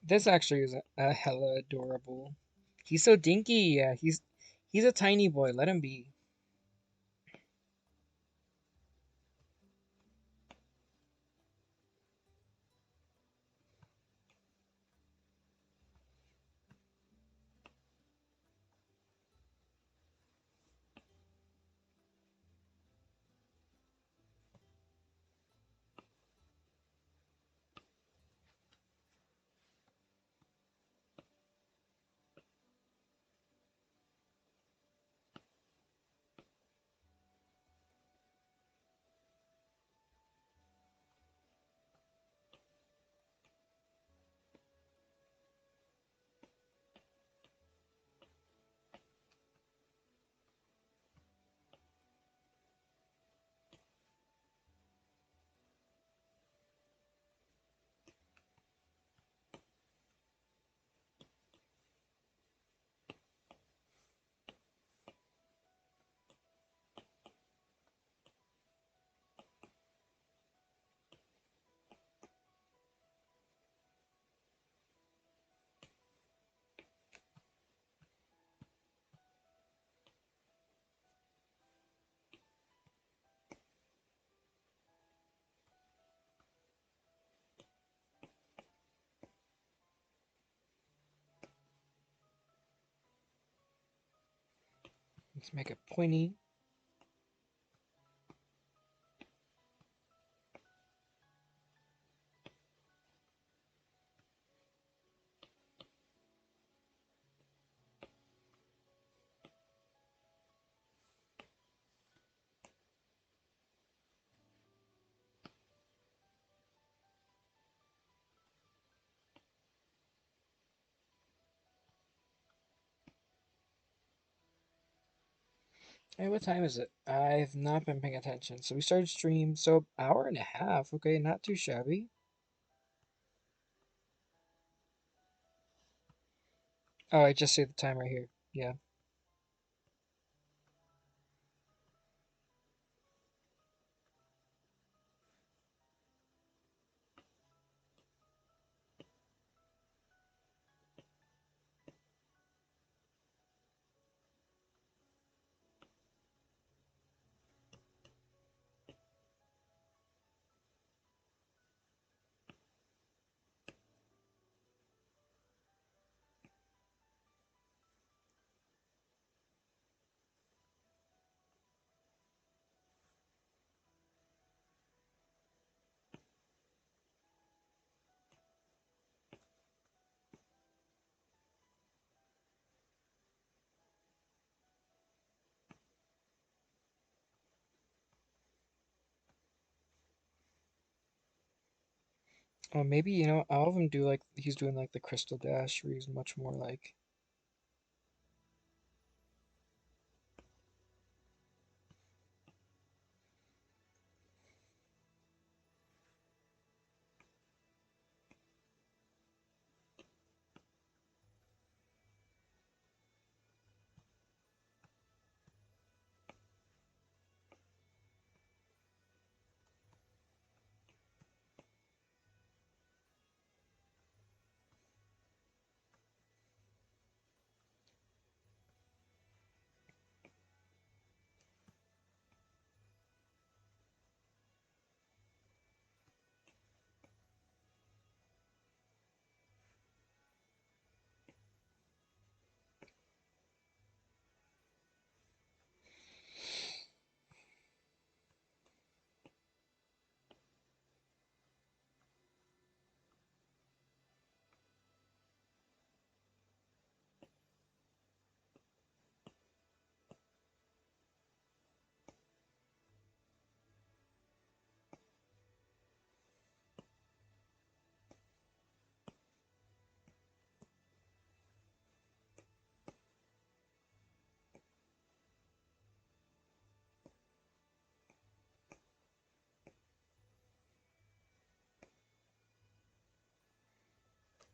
Speaker 1: This actually is a hella adorable. He's so dinky. Yeah, he's a tiny boy. Let him be. Let's make it pointy. Hey, what time is it? I've not been paying attention. So we started stream, so hour and a half. Okay, not too shabby. Oh, I just see the time right here. Yeah. Oh, maybe, all of them do like he's doing like the Crystal Dash where he's much more like.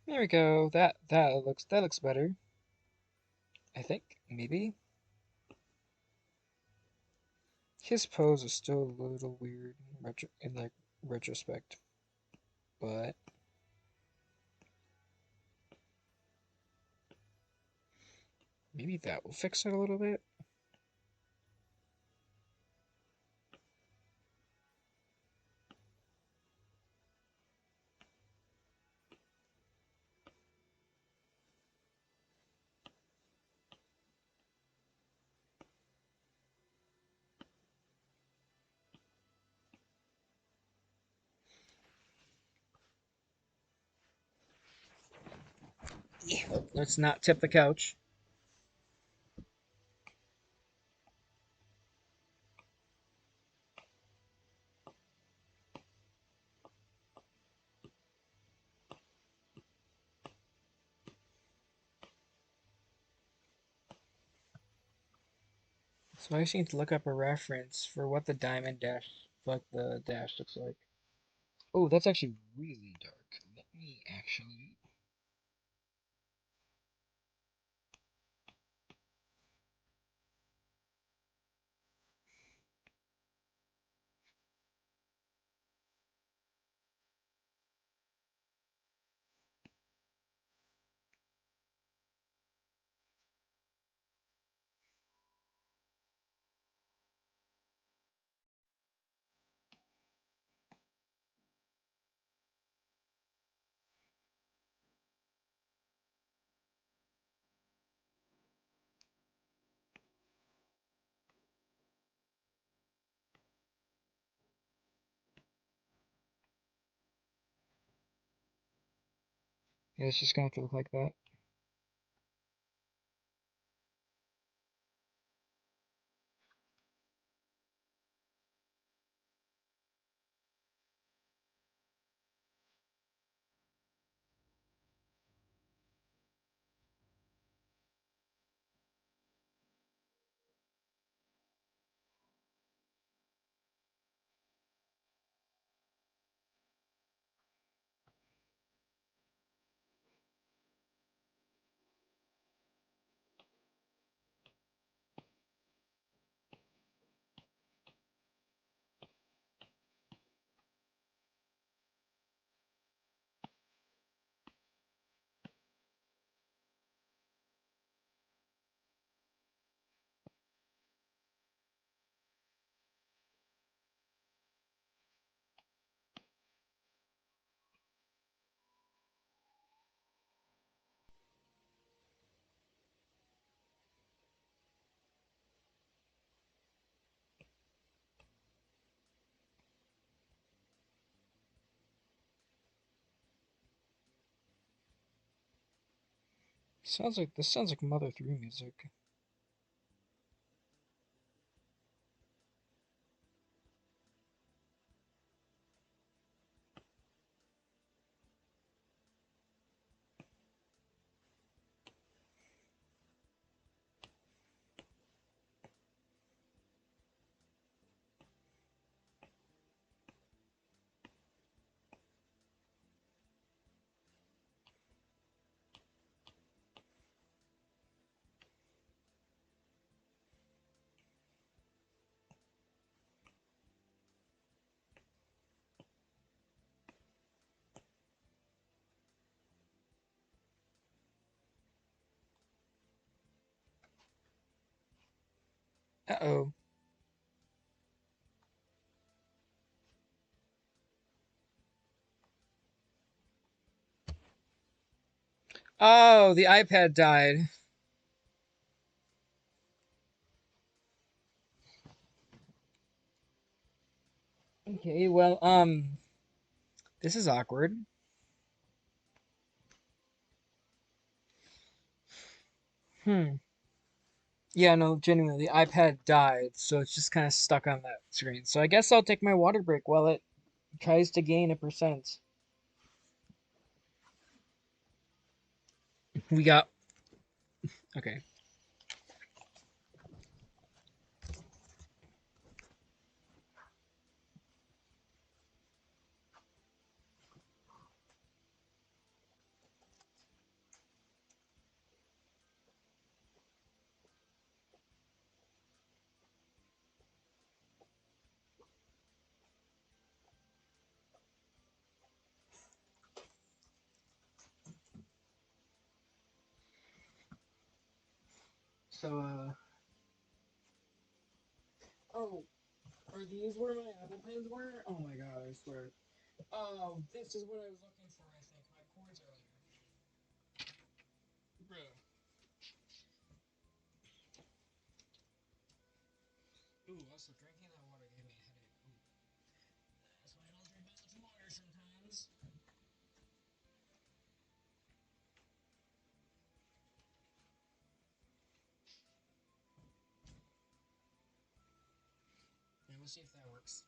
Speaker 1: There we go. That looks better. I think maybe his pose is still a little weird in like retrospect, but Maybe that will fix it a little bit. Let's not tip the couch. So I just need to look up a reference for what the diamond dash, what the dash looks like. Oh, that's actually really dark. Let me actually. Yeah, it's just gonna have to look like that. Sounds like this sounds like Mother 3 music. Uh-oh. Oh, the iPad died. Okay, well, this is awkward. Hmm. Yeah, no, genuinely, the iPad died, so it's just kind of stuck on that screen. So I guess I'll take my water break while it tries to gain a percent. We got okay. So, oh, are these where my Apple Pens were? Oh my god, I swear. Oh, this is what I was looking for, I think. My cords earlier. Bro. Ooh, also drinking that water gave me a headache. Ooh. That's why I don't drink that much water sometimes. And we'll see if that works.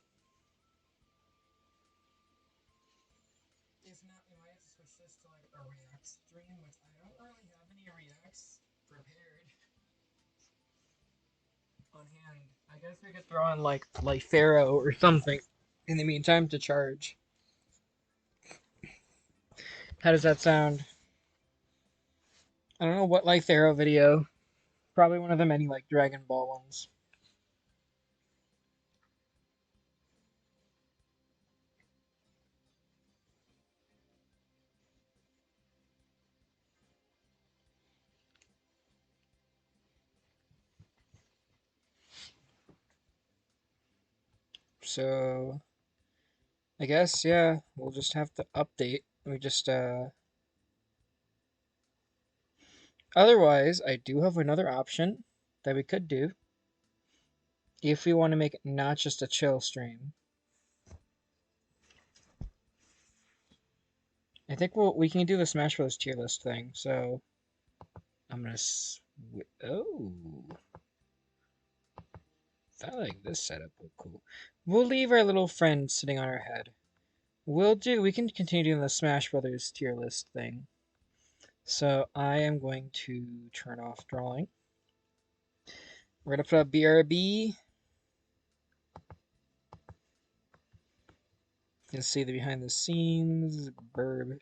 Speaker 1: If not, we might have to switch this to like a React stream, which I don't really have any Reacts prepared on hand. I guess we could throw in like Pharaoh or something in the meantime to charge. How does that sound? I don't know what like Pharaoh video. Probably one of the many like Dragon Ball ones. So I guess yeah, we'll just have to update. We just otherwise I do have another option that we could do if we want to make it not just a chill stream. I think we can do the Smash Bros tier list thing. So I'm gonna oh, I like this setup. Look cool. We'll leave our little friend sitting on our head. We can continue doing the Smash Brothers tier list thing. So I am going to turn off drawing. We're gonna put up BRB. You can see the behind the scenes. Burb.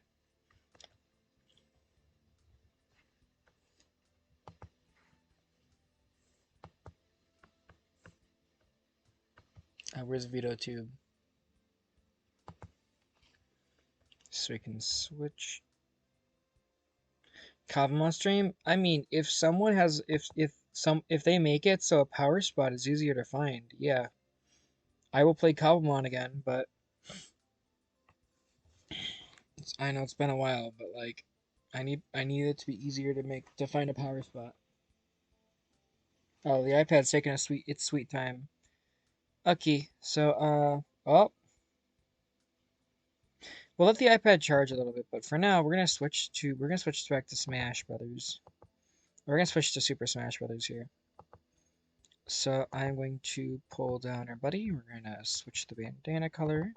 Speaker 1: Where's VideoTube? So we can switch. Kavamon stream. I mean, if someone has, if they make it so a power spot is easier to find, yeah, I will play Kavamon again. But I know it's been a while, but like, I need it to be easier to find a power spot. Oh, the iPad's taking its sweet time. Okay, so well, we'll let the iPad charge a little bit, but for now we're gonna switch back to Smash Brothers. We're gonna switch to Super Smash Brothers here. So I'm going to pull down our buddy. We're gonna switch the bandana color.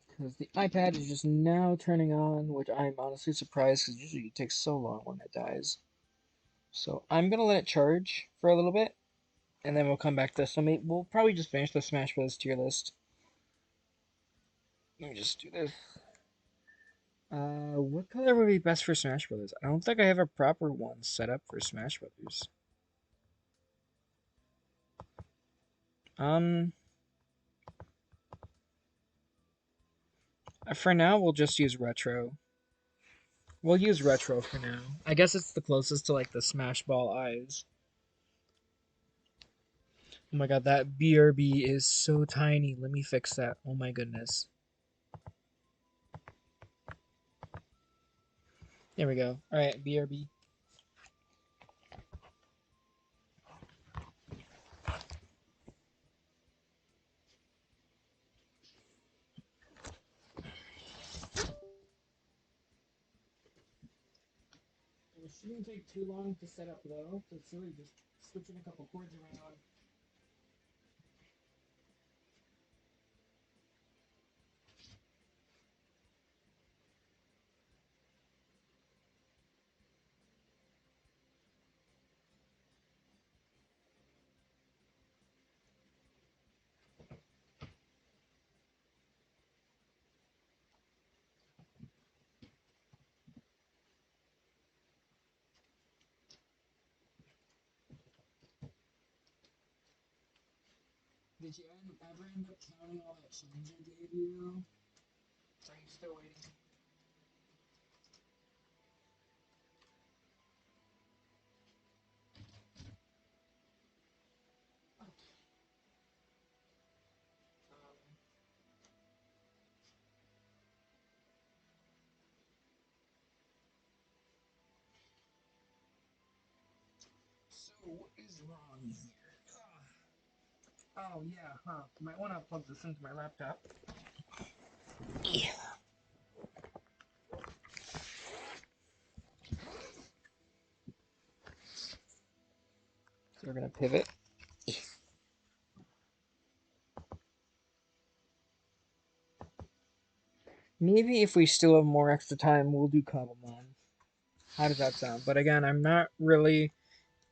Speaker 1: Because the iPad is just now turning on, which I'm honestly surprised because usually it takes so long when it dies. So I'm gonna let it charge for a little bit, and then we'll come back to this. So we'll probably just finish the Smash Bros. Tier list. Let me just do this. What color would be best for Smash Brothers? I don't think I have a proper one set up for Smash Brothers. Um, for now we'll just use retro. We'll use retro for now. I guess it's the closest to like the Smash Ball eyes. Oh my god, that BRB is so tiny. Let me fix that. Oh my goodness. There we go. Alright, BRB. It shouldn't take too long to set up though. It's really just switching a couple chords around. Did you ever end up counting all that change I gave you? Are you still waiting? what is wrong here? Oh yeah, huh. Might want to plug this into my laptop. Yeah. So we're gonna pivot. Maybe if we still have more extra time, we'll do Cobblemon. How does that sound? But again, I'm not really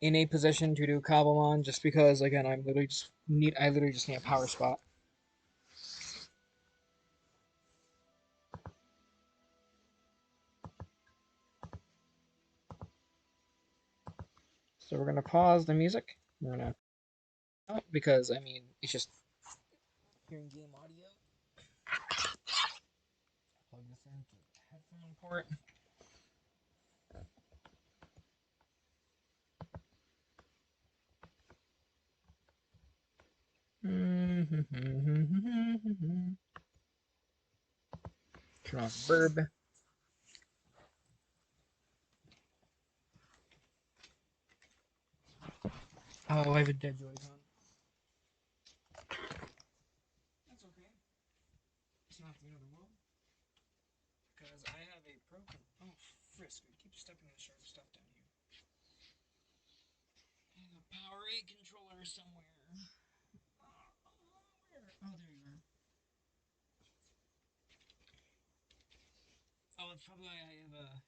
Speaker 1: in a position to do Cobblemon just because again I literally just need a power spot. So we're gonna pause the music. We're gonna because I mean it's just hearing game audio. Plug this into the headphone port. Turn off burb. Oh, I have a dead Joy-Con. That's okay. It's not the end of the world. Because I have a broken. Oh, frisk. We keep stepping on sharp stuff down here. I have a Power 8 controller somewhere. Where? Oh, there you are. Oh, it's probably why I have a.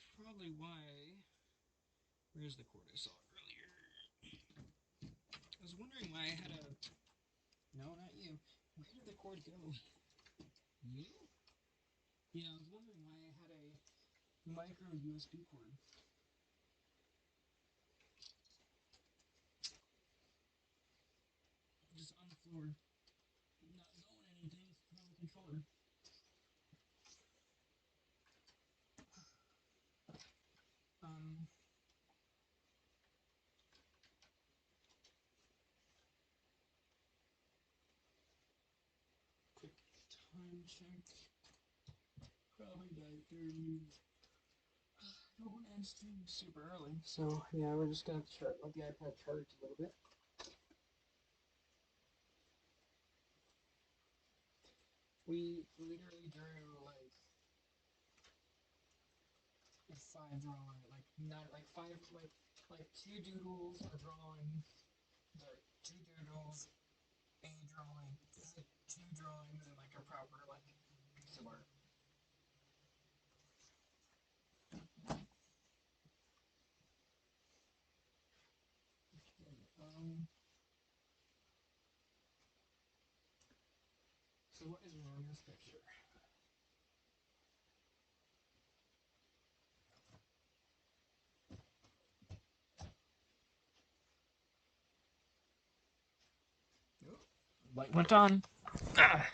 Speaker 1: It's probably why. Where's the cord I saw earlier? I was wondering why I had a. No, not you. Where did the cord go? You? Yeah, I was wondering why I had a micro USB cord. Just on the floor. Not going anything from the controller. Um. Quick time check. Probably 9:30. Don't want to end stream super early, so yeah, we're just gonna let the iPad charge a little bit. We literally drew like five drawing, like not like five, like two doodles, a drawing, like two doodles, a drawing, like two drawings, and like a proper like piece of art. Um. So what is wrong in this picture? Light went on. Ah.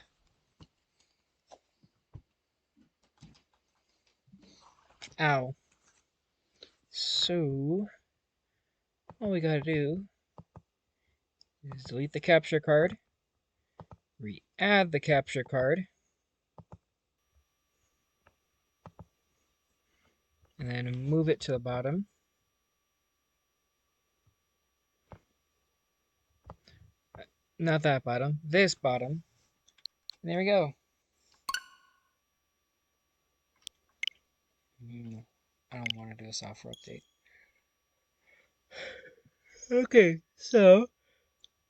Speaker 1: Ow. So all we gotta do is delete the capture card, re-add the capture card, and then move it to the bottom. Not that bottom, this bottom. And there we go. I don't want to do a software update. Okay, so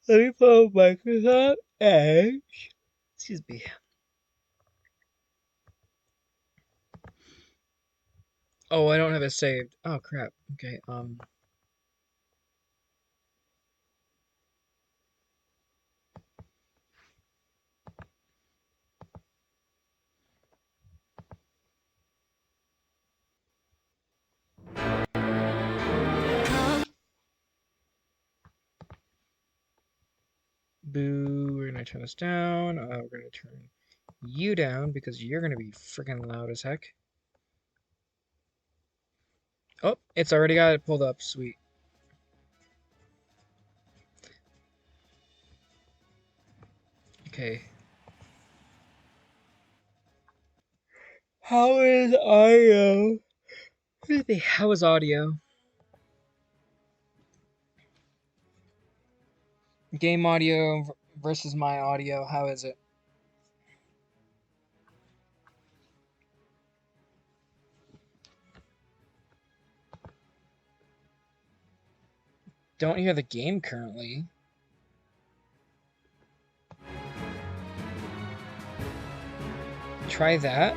Speaker 1: let me pull Microsoft Edge. Excuse me. Oh, I don't have it saved. Oh crap. Okay. Boo. We're gonna turn this down. We're gonna turn you down because you're gonna be freaking loud as heck. Oh, it's already got it pulled up. Sweet. Okay. How is IO How is audio? Game audio versus my audio, how is it? Don't hear the game currently. Try that.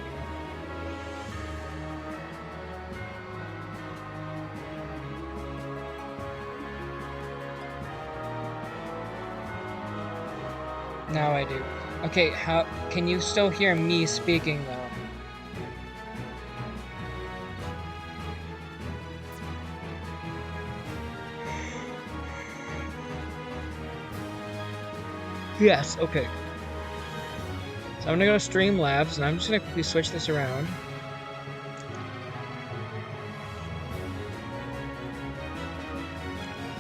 Speaker 1: Now I do. Okay, how can you still hear me speaking though? Yes, okay. So I'm gonna go to Streamlabs and I'm just gonna quickly switch this around.